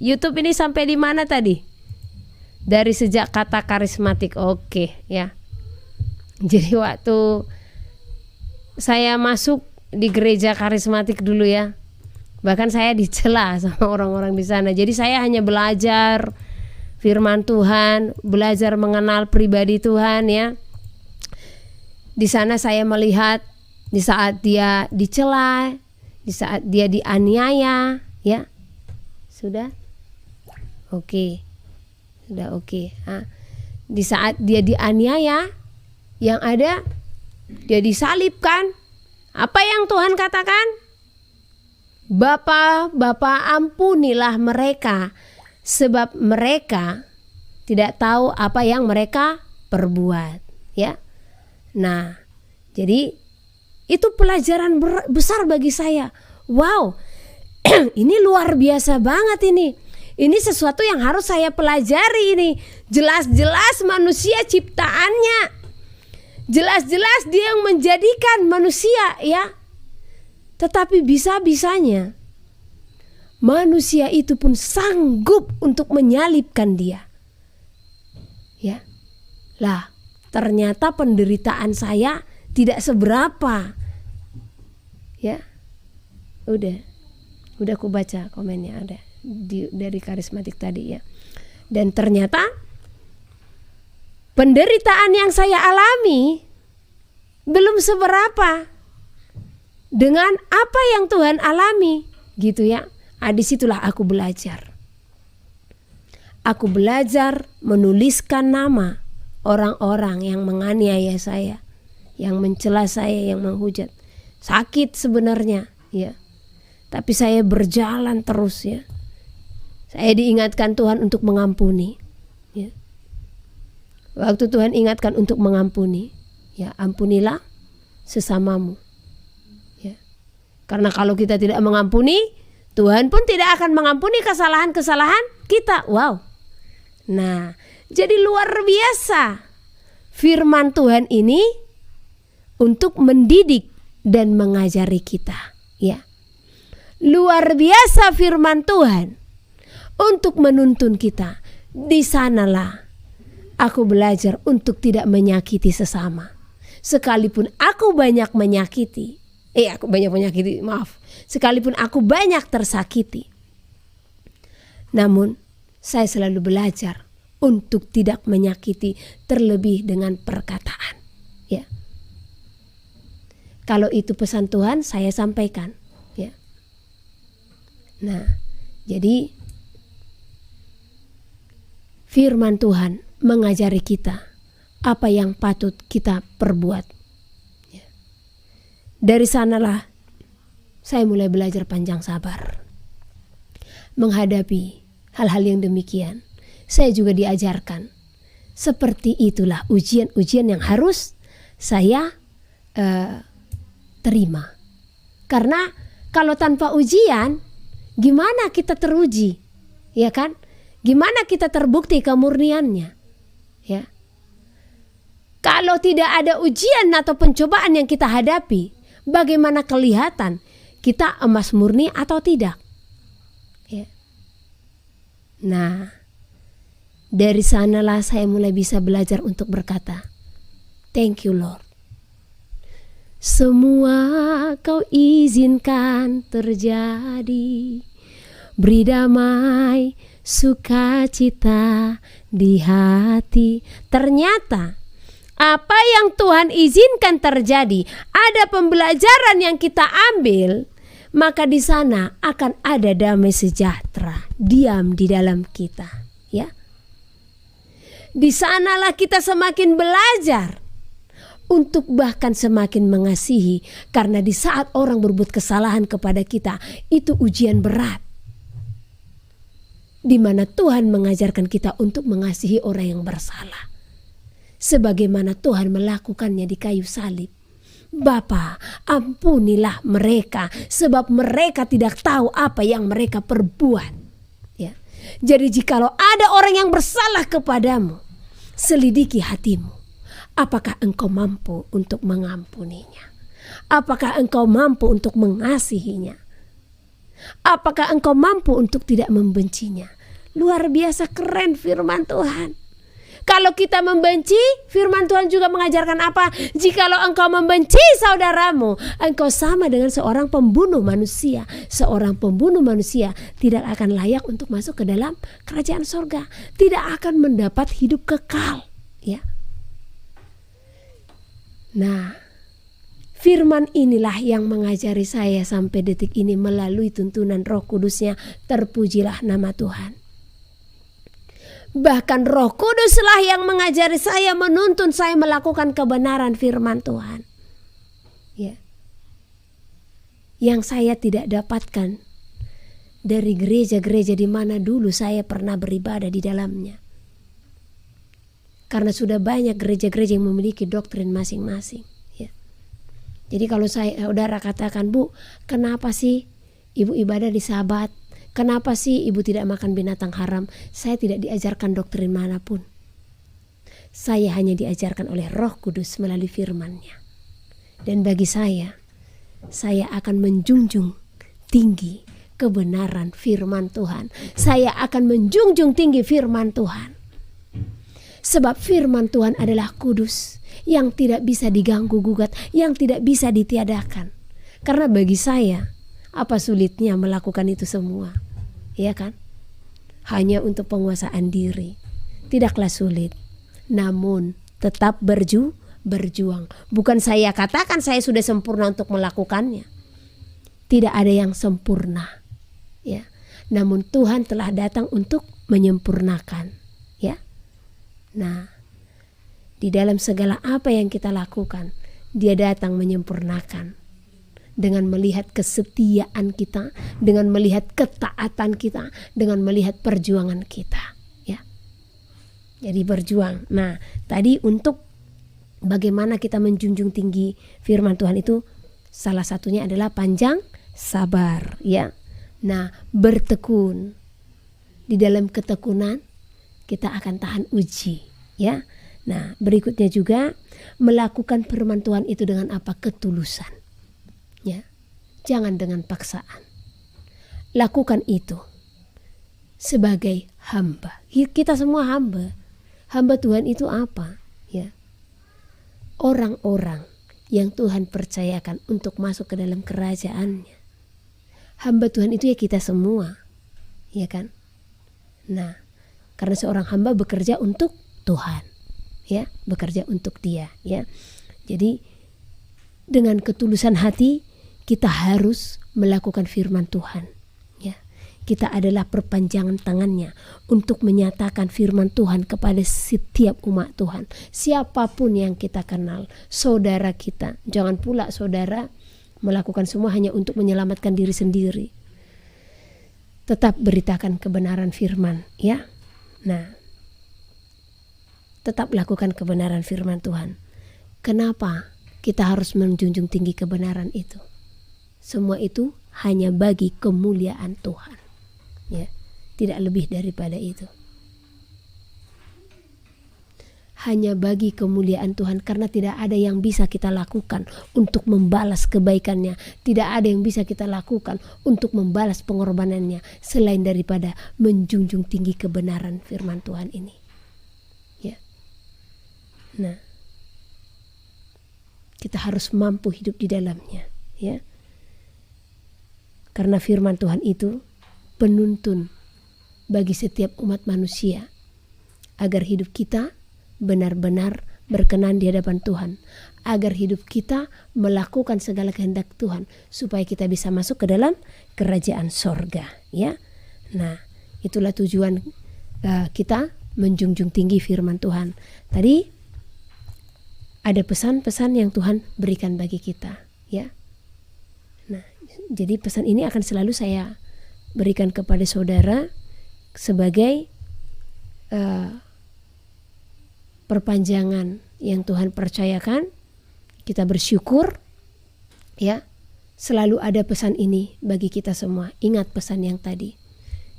YouTube ini sampai di mana tadi? Dari sejak kata karismatik. Oke ya. Jadi waktu saya masuk di gereja karismatik dulu ya, bahkan saya dicela sama orang-orang di sana. Jadi saya hanya belajar firman Tuhan, belajar mengenal pribadi Tuhan ya. Di sana saya melihat di saat dia dicela, di saat dia dianiaya ya. Sudah? Oke. Sudah oke. Nah, di saat dia dianiaya, yang ada dia disalibkan. Apa yang Tuhan katakan? Bapa, ampunilah mereka, sebab mereka tidak tahu apa yang mereka perbuat ya. Nah, jadi itu pelajaran besar bagi saya. Wow, ini luar biasa banget ini. Ini sesuatu yang harus saya pelajari ini. Jelas-jelas manusia ciptaannya. Jelas-jelas dia yang menjadikan manusia ya. Tetapi bisa-bisanya manusia itu pun sanggup untuk menyalibkan dia. Ya. Lah, ternyata penderitaan saya tidak seberapa. Ya. Udah aku baca komennya ada dari karismatik tadi ya. Dan ternyata penderitaan yang saya alami belum seberapa dengan apa yang Tuhan alami gitu ya. Disitulah aku belajar. Aku belajar menuliskan nama orang-orang yang menganiaya saya, yang mencela saya, yang menghujat. Sakit sebenarnya ya, tapi saya berjalan terus ya. Saya diingatkan Tuhan untuk mengampuni ya. Waktu Tuhan ingatkan untuk mengampuni ya, ampunilah sesamamu ya. Karena kalau kita tidak mengampuni, Tuhan pun tidak akan mengampuni kesalahan-kesalahan kita. Wow. Nah, jadi luar biasa firman Tuhan ini untuk mendidik dan mengajari kita ya. Luar biasa firman Tuhan untuk menuntun kita. Di sanalah aku belajar untuk tidak menyakiti sesama. Sekalipun aku banyak menyakiti, sekalipun aku banyak tersakiti, namun saya selalu belajar untuk tidak menyakiti, terlebih dengan perkataan ya. Kalau itu pesan Tuhan, saya sampaikan ya. Nah, jadi firman Tuhan mengajari kita apa yang patut kita perbuat ya. Dari sanalah saya mulai belajar panjang sabar menghadapi hal-hal yang demikian. Saya juga diajarkan seperti itulah ujian-ujian yang harus saya terima. Karena kalau tanpa ujian, gimana kita teruji, ya kan? Gimana kita terbukti kemurniannya, ya? Kalau tidak ada ujian atau pencobaan yang kita hadapi, bagaimana kelihatan kita emas murni atau tidak? Ya. Nah, dari sanalah saya mulai bisa belajar untuk berkata, thank you Lord. Semua kau izinkan terjadi, beri damai, sukacita di hati. Ternyata apa yang Tuhan izinkan terjadi, ada pembelajaran yang kita ambil maka di sana akan ada damai sejahtera diam di dalam kita, ya. Di sanalah kita semakin belajar untuk bahkan semakin mengasihi, karena di saat orang berbuat kesalahan kepada kita, itu ujian berat, di mana Tuhan mengajarkan kita untuk mengasihi orang yang bersalah, sebagaimana Tuhan melakukannya di kayu salib. Bapa, ampunilah mereka, sebab mereka tidak tahu apa yang mereka perbuat. Ya. Jadi jikalau ada orang yang bersalah kepadamu, selidiki hatimu. Apakah engkau mampu untuk mengampuninya? Apakah engkau mampu untuk mengasihinya? Apakah engkau mampu untuk tidak membencinya? Luar biasa keren firman Tuhan. Kalau kita membenci, firman Tuhan juga mengajarkan apa? Jikalau engkau membenci saudaramu, engkau sama dengan seorang pembunuh manusia. Seorang pembunuh manusia tidak akan layak untuk masuk ke dalam kerajaan sorga. Tidak akan mendapat hidup kekal. Ya. Nah, firman inilah yang mengajari saya sampai detik ini melalui tuntunan Roh Kudus-Nya. Terpujilah nama Tuhan. Bahkan Roh Kuduslah yang mengajari saya, menuntun saya melakukan kebenaran firman Tuhan. Ya. Yang saya tidak dapatkan dari gereja-gereja di mana dulu saya pernah beribadah di dalamnya. Karena sudah banyak gereja-gereja yang memiliki doktrin masing-masing. Ya. Jadi kalau saudara katakan, Bu, kenapa sih ibu ibadah di Sabat? Kenapa sih ibu tidak makan binatang haram? Saya tidak diajarkan doktrin manapun. Saya hanya diajarkan oleh Roh Kudus melalui firman-Nya. Dan bagi saya akan menjunjung tinggi kebenaran firman Tuhan. Saya akan menjunjung tinggi firman Tuhan. Sebab firman Tuhan adalah kudus, yang tidak bisa diganggu-gugat, yang tidak bisa ditiadakan. Karena bagi saya, apa sulitnya melakukan itu semua? Ya kan? Hanya untuk penguasaan diri. Tidaklah sulit. Namun tetap berjuang. Bukan saya katakan saya sudah sempurna untuk melakukannya. Tidak ada yang sempurna. Ya. Namun Tuhan telah datang untuk menyempurnakan. Ya. Nah, di dalam segala apa yang kita lakukan, Dia datang menyempurnakan. Dengan melihat kesetiaan kita, dengan melihat ketaatan kita, dengan melihat perjuangan kita, ya. Jadi berjuang. Nah, tadi untuk bagaimana kita menjunjung tinggi firman Tuhan itu, salah satunya adalah panjang sabar, ya. Nah, bertekun. Di dalam ketekunan kita akan tahan uji, ya. Nah, berikutnya juga melakukan firman Tuhan itu dengan apa? Ketulusan. Ya, jangan dengan paksaan. Lakukan itu sebagai hamba. Kita semua hamba. Hamba Tuhan itu apa? Ya, orang-orang yang Tuhan percayakan untuk masuk ke dalam kerajaan-Nya. Hamba Tuhan itu ya kita semua, ya kan? Nah, karena seorang hamba bekerja untuk Tuhan, ya, bekerja untuk Dia, ya. Jadi dengan ketulusan hati kita harus melakukan firman Tuhan. Ya. Kita adalah perpanjangan tangannya untuk menyatakan firman Tuhan kepada setiap umat Tuhan. Siapapun yang kita kenal, saudara kita. Jangan pula saudara melakukan semua hanya untuk menyelamatkan diri sendiri. Tetap beritakan kebenaran firman, ya. Nah, tetap lakukan kebenaran firman Tuhan. Kenapa kita harus menjunjung tinggi kebenaran itu? Semua itu hanya bagi kemuliaan Tuhan, ya, tidak lebih daripada itu. Hanya bagi kemuliaan Tuhan, karena tidak ada yang bisa kita lakukan untuk membalas kebaikannya, tidak ada yang bisa kita lakukan untuk membalas pengorbanannya selain daripada menjunjung tinggi kebenaran firman Tuhan ini. Ya. Nah, kita harus mampu hidup di dalamnya, ya. Karena firman Tuhan itu penuntun bagi setiap umat manusia agar hidup kita benar-benar berkenan di hadapan Tuhan, agar hidup kita melakukan segala kehendak Tuhan, supaya kita bisa masuk ke dalam kerajaan sorga, ya. Nah, itulah tujuan kita menjunjung tinggi firman Tuhan. Tadi ada pesan-pesan yang Tuhan berikan bagi kita, ya. Nah, jadi pesan ini akan selalu saya berikan kepada saudara sebagai perpanjangan yang Tuhan percayakan. Kita bersyukur, ya, selalu ada pesan ini bagi kita semua. Ingat pesan yang tadi.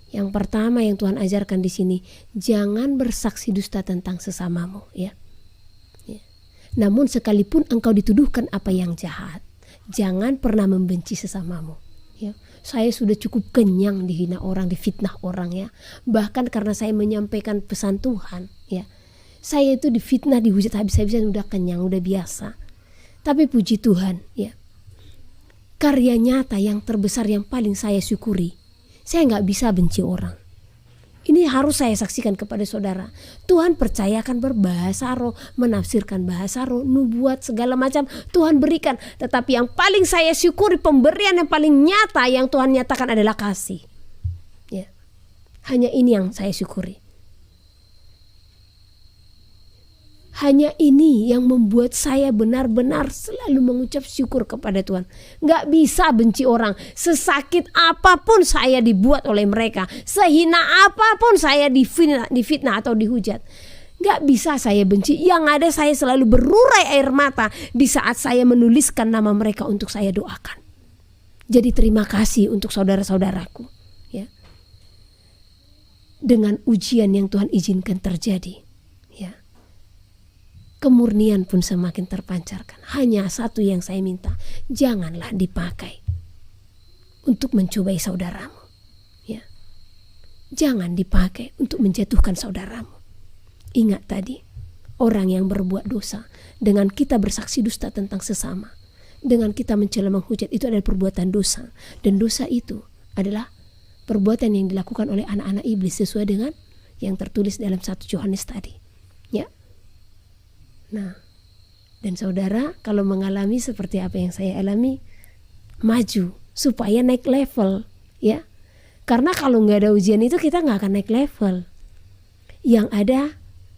Yang pertama yang Tuhan ajarkan di sini, jangan bersaksi dusta tentang sesamamu, ya. Namun sekalipun engkau dituduhkan apa yang jahat, jangan pernah membenci sesamamu, ya. Saya sudah cukup kenyang dihina orang, difitnah orang, ya. Bahkan karena saya menyampaikan pesan Tuhan, ya. Saya itu difitnah, dihujat habis-habisan, udah kenyang, udah biasa. Tapi puji Tuhan, ya. Karya nyata yang terbesar yang paling saya syukuri, saya nggak bisa benci orang. Ini harus saya saksikan kepada saudara. Tuhan percayakan berbahasa roh, menafsirkan bahasa roh, nubuat segala macam Tuhan berikan. Tetapi yang paling saya syukuri, pemberian yang paling nyata yang Tuhan nyatakan adalah kasih. Ya. Hanya ini yang saya syukuri. Hanya ini yang membuat saya benar-benar selalu mengucap syukur kepada Tuhan. Gak bisa benci orang. Sesakit apapun saya dibuat oleh mereka, sehina apapun saya difitnah atau dihujat, gak bisa saya benci. Yang ada saya selalu berurai air mata di saat saya menuliskan nama mereka untuk saya doakan. Jadi terima kasih untuk saudara-saudaraku, ya. Dengan ujian yang Tuhan izinkan terjadi, kemurnian pun semakin terpancarkan. Hanya satu yang saya minta, janganlah dipakai untuk mencobai saudaramu, ya. Jangan dipakai untuk menjatuhkan saudaramu. Ingat tadi, orang yang berbuat dosa, dengan kita bersaksi dusta tentang sesama, dengan kita mencela menghujat, itu adalah perbuatan dosa. Dan dosa itu adalah perbuatan yang dilakukan oleh anak-anak iblis sesuai dengan yang tertulis dalam 1 Yohanes tadi, ya. Nah, dan saudara kalau mengalami seperti apa yang saya alami, maju supaya naik level, ya. Karena kalau nggak ada ujian itu kita nggak akan naik level. Yang ada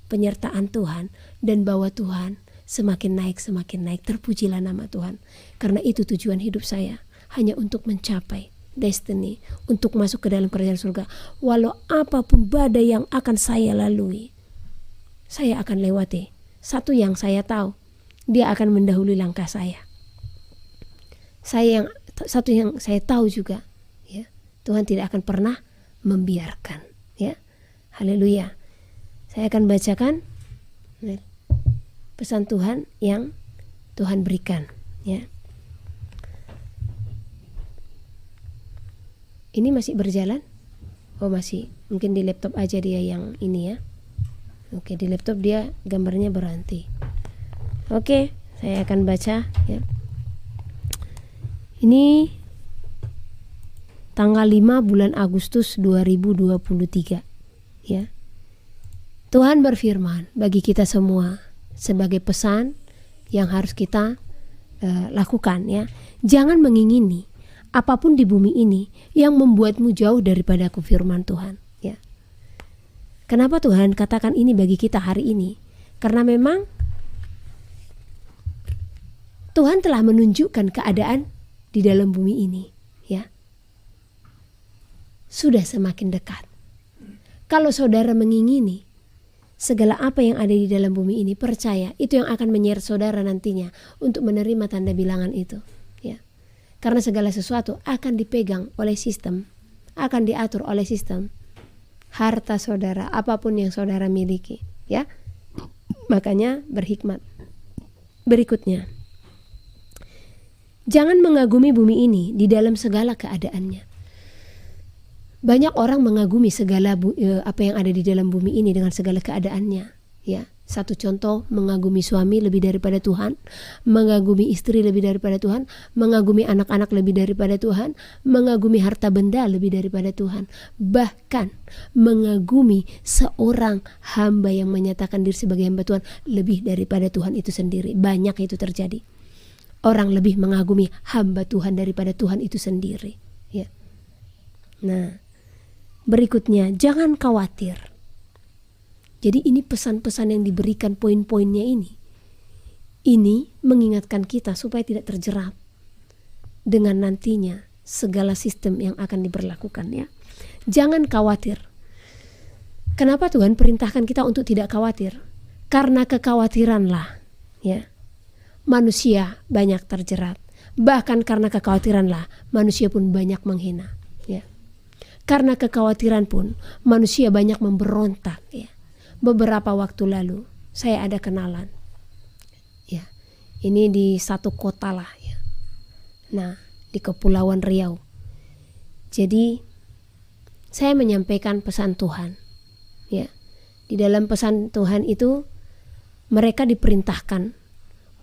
penyertaan Tuhan dan bawa Tuhan semakin naik, terpujilah nama Tuhan. Karena itu tujuan hidup saya, hanya untuk mencapai destiny, untuk masuk ke dalam kerajaan surga. Walau apapun badai yang akan saya lalui, saya akan lewati. Satu yang saya tahu, dia akan mendahului langkah saya. Satu yang saya tahu juga, ya, Tuhan tidak akan pernah membiarkan, ya. Haleluya. Saya akan bacakan pesan Tuhan yang Tuhan berikan, ya. Ini masih berjalan? Oh, masih. Mungkin di laptop aja dia yang ini, ya. Oke, di laptop dia gambarnya berhenti. Oke, saya akan baca, ya. Ini tanggal 5 bulan Agustus 2023, ya. Tuhan berfirman bagi kita semua sebagai pesan yang harus kita lakukan, ya. Jangan mengingini apapun di bumi ini yang membuatmu jauh daripada firman Tuhan, ya. Kenapa Tuhan katakan ini bagi kita hari ini? Karena memang Tuhan telah menunjukkan keadaan di dalam bumi ini, ya. Sudah semakin dekat. Kalau saudara mengingini segala apa yang ada di dalam bumi ini, percaya itu yang akan menyeret saudara nantinya untuk menerima tanda bilangan itu, ya. Karena segala sesuatu akan dipegang oleh sistem, akan diatur oleh sistem. Harta saudara, apapun yang saudara miliki, ya. Makanya berhikmat. Berikutnya, jangan mengagumi bumi ini di dalam segala keadaannya. Banyak orang mengagumi segala apa yang ada di dalam bumi ini dengan segala keadaannya, ya. Satu contoh, mengagumi suami lebih daripada Tuhan, mengagumi istri lebih daripada Tuhan, mengagumi anak-anak lebih daripada Tuhan, mengagumi harta benda lebih daripada Tuhan, bahkan mengagumi seorang hamba yang menyatakan diri sebagai hamba Tuhan lebih daripada Tuhan itu sendiri. Banyak itu terjadi. Orang lebih mengagumi hamba Tuhan daripada Tuhan itu sendiri. Ya. Nah, berikutnya, jangan khawatir. Jadi ini pesan-pesan yang diberikan, poin-poinnya ini. Ini mengingatkan kita supaya tidak terjerat dengan nantinya segala sistem yang akan diberlakukan, ya. Jangan khawatir. Kenapa Tuhan perintahkan kita untuk tidak khawatir? Karena kekhawatiranlah, ya, manusia banyak terjerat. Bahkan karena kekhawatiranlah manusia pun banyak menghina, ya. Karena kekhawatiran pun manusia banyak memberontak, ya. Beberapa waktu lalu saya ada kenalan, ya, ini di satu kota lah, ya. Nah, di Kepulauan Riau. Jadi saya menyampaikan pesan Tuhan, ya. Di dalam pesan Tuhan itu mereka diperintahkan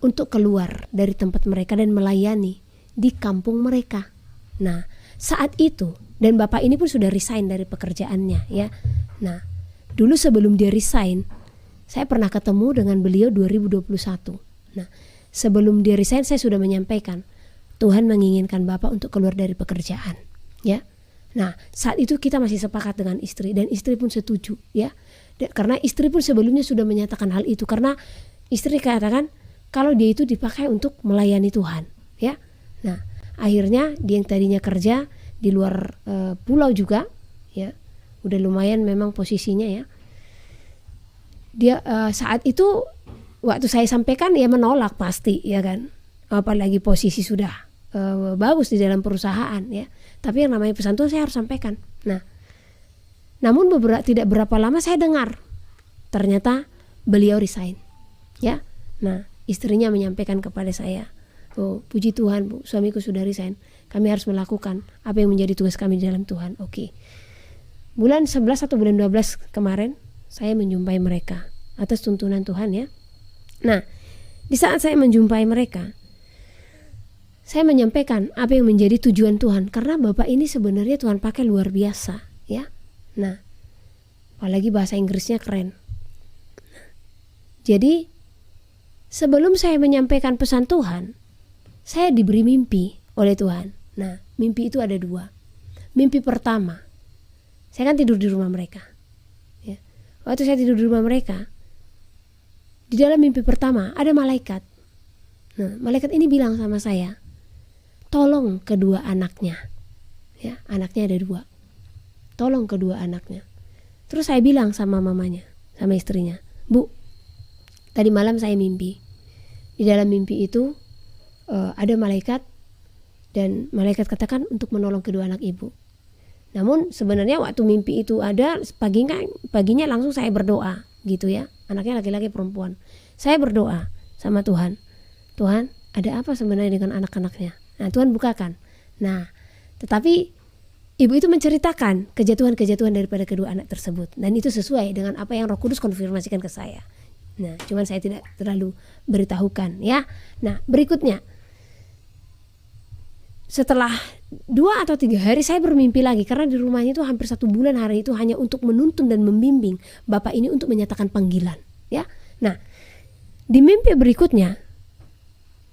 untuk keluar dari tempat mereka dan melayani di kampung mereka. Nah, saat itu, dan bapak ini pun sudah resign dari pekerjaannya, ya. Nah, dulu sebelum dia resign, saya pernah ketemu dengan beliau 2021. Nah, sebelum dia resign saya sudah menyampaikan, Tuhan menginginkan bapak untuk keluar dari pekerjaan, ya. Nah, saat itu kita masih sepakat dengan istri, dan istri pun setuju, ya. Karena istri pun sebelumnya sudah menyatakan hal itu, karena istri katakan kalau dia itu dipakai untuk melayani Tuhan, ya. Nah, akhirnya dia yang tadinya kerja di luar pulau juga, ya, udah lumayan memang posisinya, ya. Dia saat itu waktu saya sampaikan ya menolak pasti, ya kan. Apalagi posisi sudah bagus di dalam perusahaan, ya. Tapi yang namanya pesan Tuhan saya harus sampaikan. Nah, namun tidak berapa lama saya dengar ternyata beliau resign, ya. Nah, istrinya menyampaikan kepada saya, oh puji Tuhan Bu, suamiku sudah resign. Kami harus melakukan apa yang menjadi tugas kami di dalam Tuhan. Oke. Bulan 11 atau bulan 12 kemarin saya menjumpai mereka atas tuntunan Tuhan, ya. Nah, di saat saya menjumpai mereka, saya menyampaikan apa yang menjadi tujuan Tuhan, karena bapak ini sebenarnya Tuhan pakai luar biasa, ya. Nah, apalagi bahasa Inggrisnya keren. Jadi sebelum saya menyampaikan pesan Tuhan, saya diberi mimpi oleh Tuhan. Nah, mimpi itu ada 2. Mimpi pertama, saya kan tidur di rumah mereka, ya. Waktu saya tidur di rumah mereka, di dalam mimpi pertama ada malaikat. Nah, malaikat ini bilang sama saya, tolong kedua anaknya, ya, anaknya ada 2. Tolong kedua anaknya. Terus saya bilang sama mamanya, sama istrinya, Bu, tadi malam saya mimpi. Di dalam mimpi itu ada malaikat, dan malaikat katakan untuk menolong kedua anak ibu. Namun sebenarnya waktu mimpi itu ada, paginya langsung saya berdoa, gitu, ya. Anaknya laki-laki perempuan. Saya berdoa sama Tuhan. Tuhan, ada apa sebenarnya dengan anak-anaknya? Nah, Tuhan bukakan. Nah, tetapi ibu itu menceritakan kejatuhan-kejatuhan daripada kedua anak tersebut, dan itu sesuai dengan apa yang Roh Kudus konfirmasikan ke saya. Nah, cuman saya tidak terlalu beritahukan, ya. Nah, berikutnya, setelah 2 atau 3 hari saya bermimpi lagi, karena di rumahnya itu hampir 1 bulan hari itu hanya untuk menuntun dan membimbing bapak ini untuk menyatakan panggilan, ya. Nah, di mimpi berikutnya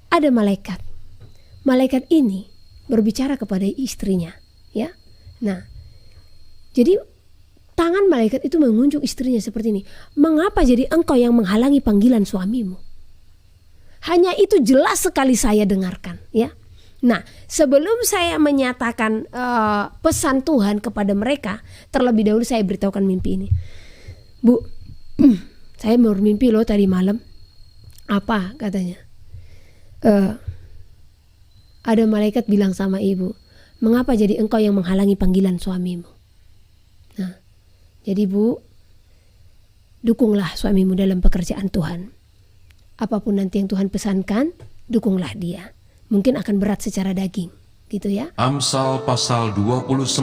ada malaikat. Malaikat ini berbicara kepada istrinya, ya. Nah, jadi tangan malaikat itu mengunjuk istrinya seperti ini. Mengapa jadi engkau yang menghalangi panggilan suamimu? Hanya itu jelas sekali saya dengarkan, ya. Nah, sebelum saya menyatakan pesan Tuhan kepada mereka, terlebih dahulu saya beritahukan mimpi ini. Bu, saya bermimpi loh tadi malam. Apa katanya? Ada malaikat bilang sama ibu, mengapa jadi engkau yang menghalangi panggilan suamimu? Nah, jadi Bu, dukunglah suamimu dalam pekerjaan Tuhan. Apapun nanti yang Tuhan pesankan, dukunglah dia. Mungkin akan berat secara daging, gitu, ya. Amsal pasal 29.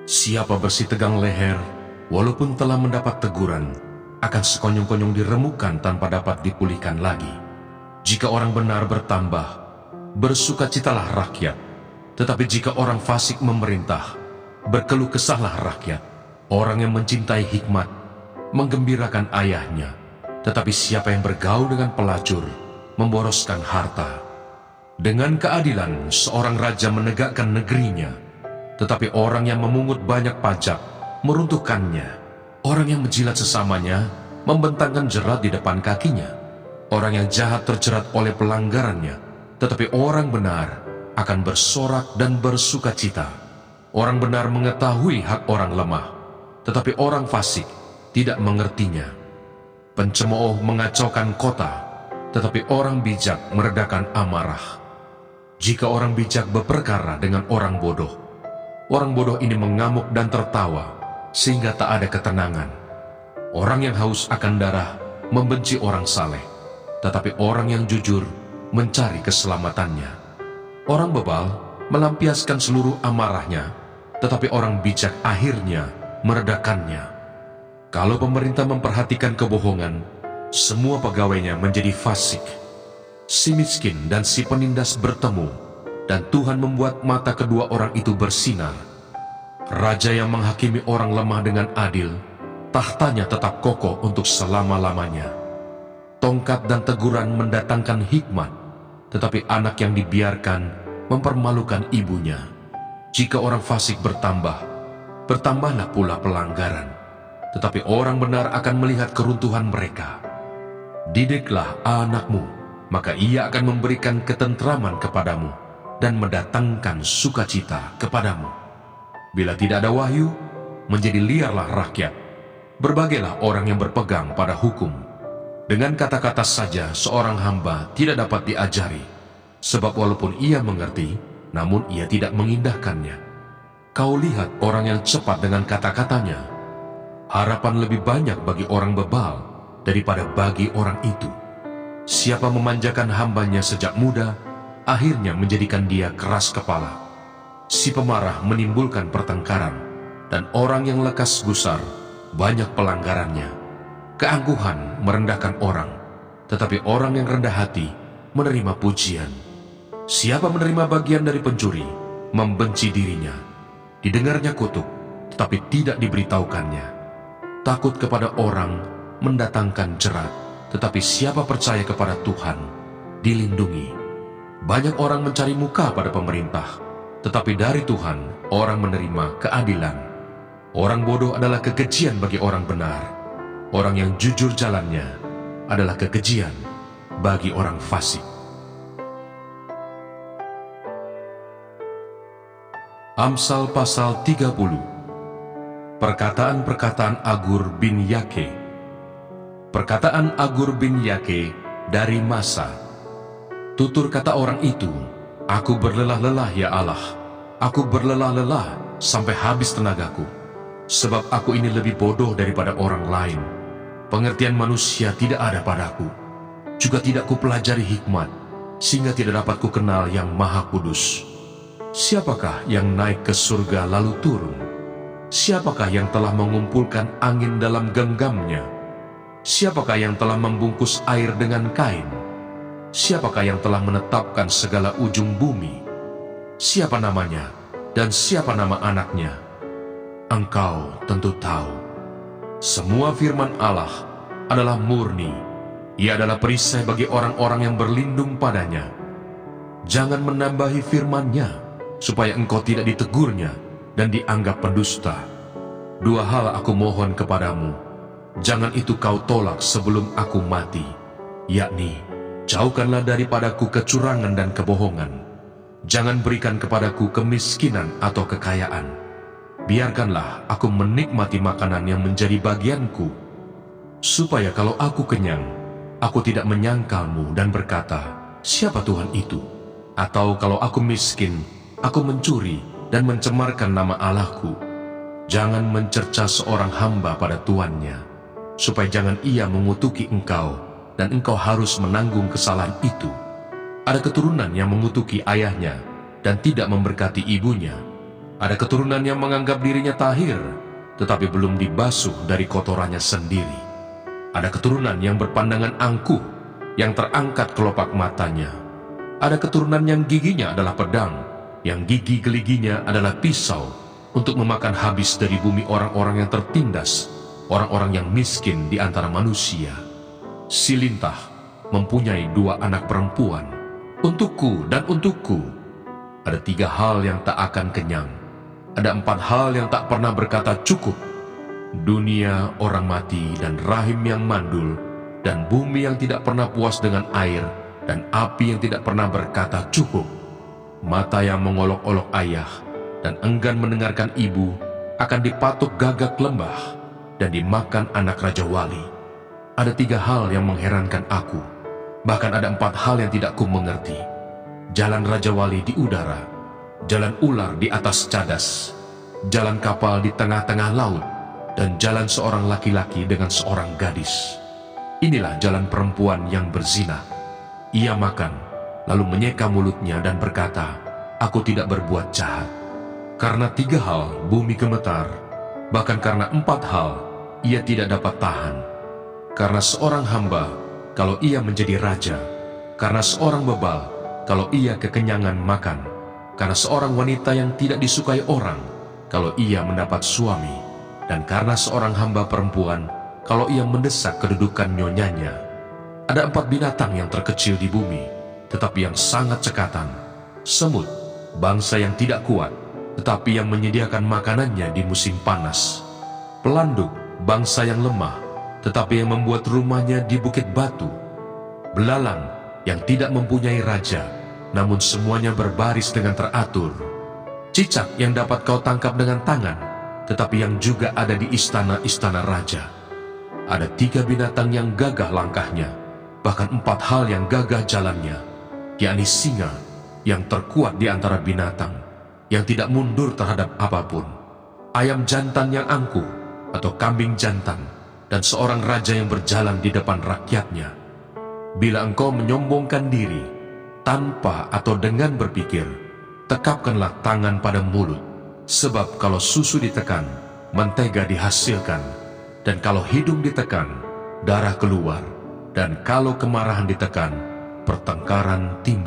Siapa bersih tegang leher, walaupun telah mendapat teguran, akan sekonyong-konyong diremukkan tanpa dapat dipulihkan lagi. Jika orang benar bertambah, bersukacitalah rakyat. Tetapi jika orang fasik memerintah, berkeluh kesahlah rakyat. Orang yang mencintai hikmat menggembirakan ayahnya, tetapi siapa yang bergaul dengan pelacur memboroskan harta. Dengan keadilan seorang raja menegakkan negerinya, tetapi orang yang memungut banyak pajak meruntuhkannya. Orang yang menjilat sesamanya membentangkan jerat di depan kakinya. Orang yang jahat terjerat oleh pelanggarannya, tetapi orang benar akan bersorak dan bersukacita. Orang benar mengetahui hak orang lemah, tetapi orang fasik tidak mengertinya. Pencemooh mengacaukan kota, tetapi orang bijak meredakan amarah. Jika orang bijak berperkara dengan orang bodoh ini mengamuk dan tertawa, sehingga tak ada ketenangan. Orang yang haus akan darah membenci orang saleh, tetapi orang yang jujur mencari keselamatannya. Orang bebal melampiaskan seluruh amarahnya, tetapi orang bijak akhirnya meredakannya. Kalau pemerintah memperhatikan kebohongan, semua pegawainya menjadi fasik. Si miskin dan si penindas bertemu, dan Tuhan membuat mata kedua orang itu bersinar. Raja yang menghakimi orang lemah dengan adil, tahtanya tetap kokoh untuk selama-lamanya. Tongkat dan teguran mendatangkan hikmat, tetapi anak yang dibiarkan mempermalukan ibunya. Jika orang fasik bertambah, bertambahlah pula pelanggaran, tetapi orang benar akan melihat keruntuhan mereka. Didiklah anakmu, maka ia akan memberikan ketentraman kepadamu dan mendatangkan sukacita kepadamu. Bila tidak ada wahyu, menjadi liarlah rakyat. Berbagailah orang yang berpegang pada hukum. Dengan kata-kata saja seorang hamba tidak dapat diajari, sebab walaupun ia mengerti, namun ia tidak mengindahkannya. Kau lihat orang yang cepat dengan kata-katanya. Harapan lebih banyak bagi orang bebal daripada bagi orang itu. Siapa memanjakan hambanya sejak muda, akhirnya menjadikan dia keras kepala. Si pemarah menimbulkan pertengkaran, dan orang yang lekas gusar banyak pelanggarannya. Keangkuhan merendahkan orang, tetapi orang yang rendah hati menerima pujian. Siapa menerima bagian dari pencuri, membenci dirinya. Didengarnya kutuk, tetapi tidak diberitahukannya. Takut kepada orang mendatangkan jerat, tetapi siapa percaya kepada Tuhan dilindungi. Banyak orang mencari muka pada pemerintah, tetapi dari Tuhan orang menerima keadilan. Orang bodoh adalah kekejian bagi orang benar. Orang yang jujur jalannya adalah kekejian bagi orang fasik. Amsal pasal 30. Perkataan-perkataan Agur bin Yake. Perkataan Agur bin Yake dari Masa. Tutur kata orang itu, aku berlelah-lelah ya Allah, aku berlelah-lelah sampai habis tenagaku, sebab aku ini lebih bodoh daripada orang lain. Pengertian manusia tidak ada padaku, juga tidak kupelajari hikmat, sehingga tidak dapat kukenal yang Maha Kudus. Siapakah yang naik ke surga lalu turun? Siapakah yang telah mengumpulkan angin dalam genggamnya? Siapakah yang telah membungkus air dengan kain? Siapakah yang telah menetapkan segala ujung bumi? Siapa namanya dan siapa nama anaknya? Engkau tentu tahu. Semua firman Allah adalah murni. Ia adalah perisai bagi orang-orang yang berlindung padanya. Jangan menambahi firman-Nya, supaya engkau tidak ditegurnya dan dianggap pendusta. Dua hal aku mohon kepadamu, jangan itu kau tolak sebelum aku mati, yakni, jauhkanlah daripadaku kecurangan dan kebohongan. Jangan berikan kepadaku kemiskinan atau kekayaan. Biarkanlah aku menikmati makanan yang menjadi bagianku, supaya kalau aku kenyang, aku tidak menyangkalmu dan berkata, siapa Tuhan itu? Atau kalau aku miskin, aku mencuri dan mencemarkan nama Allahku. Jangan mencerca seorang hamba pada tuannya, supaya jangan ia mengutuki engkau, dan engkau harus menanggung kesalahan itu. Ada keturunan yang mengutuki ayahnya, dan tidak memberkati ibunya. Ada keturunan yang menganggap dirinya tahir, tetapi belum dibasuh dari kotorannya sendiri. Ada keturunan yang berpandangan angkuh, yang terangkat kelopak matanya. Ada keturunan yang giginya adalah pedang, yang gigi geliginya adalah pisau, untuk memakan habis dari bumi orang-orang yang tertindas, orang-orang yang miskin di antara manusia. Si lintah mempunyai 2 anak perempuan, untukku dan untukku. Ada 3 hal yang tak akan kenyang, ada 4 hal yang tak pernah berkata cukup. Dunia orang mati dan rahim yang mandul, dan bumi yang tidak pernah puas dengan air, dan api yang tidak pernah berkata cukup. Mata yang mengolok-olok ayah dan enggan mendengarkan ibu akan dipatuk gagak lembah dan dimakan anak Raja Wali. Ada 3 hal yang mengherankan aku, bahkan ada 4 hal yang tidak ku mengerti. Jalan Raja Wali di udara, jalan ular di atas cadas, jalan kapal di tengah-tengah laut, dan jalan seorang laki-laki dengan seorang gadis. Inilah jalan perempuan yang berzina. Ia makan, lalu menyeka mulutnya dan berkata, "Aku tidak berbuat jahat." Karena 3 hal bumi gemetar, bahkan karena 4 hal ia tidak dapat tahan. Karena seorang hamba, kalau ia menjadi raja. Karena seorang bebal, kalau ia kekenyangan makan. Karena seorang wanita yang tidak disukai orang, kalau ia mendapat suami. Dan karena seorang hamba perempuan, kalau ia mendesak kedudukan nyonyanya. Ada 4 binatang yang terkecil di bumi, tetapi yang sangat cekatan. Semut, bangsa yang tidak kuat, tetapi yang menyediakan makanannya di musim panas. Pelanduk, bangsa yang lemah, tetapi yang membuat rumahnya di bukit batu. Belalang, yang tidak mempunyai raja, namun semuanya berbaris dengan teratur. Cicak yang dapat kau tangkap dengan tangan, tetapi yang juga ada di istana-istana raja. Ada 3 binatang yang gagah langkahnya, bahkan 4 hal yang gagah jalannya, yakni singa yang terkuat di antara binatang, yang tidak mundur terhadap apapun, ayam jantan yang angkuh atau kambing jantan, dan seorang raja yang berjalan di depan rakyatnya. Bila engkau menyombongkan diri, tanpa atau dengan berpikir, tekapkanlah tangan pada mulut. Sebab kalau susu ditekan, mentega dihasilkan, dan kalau hidung ditekan, darah keluar, dan kalau kemarahan ditekan, pertengkaran timbul.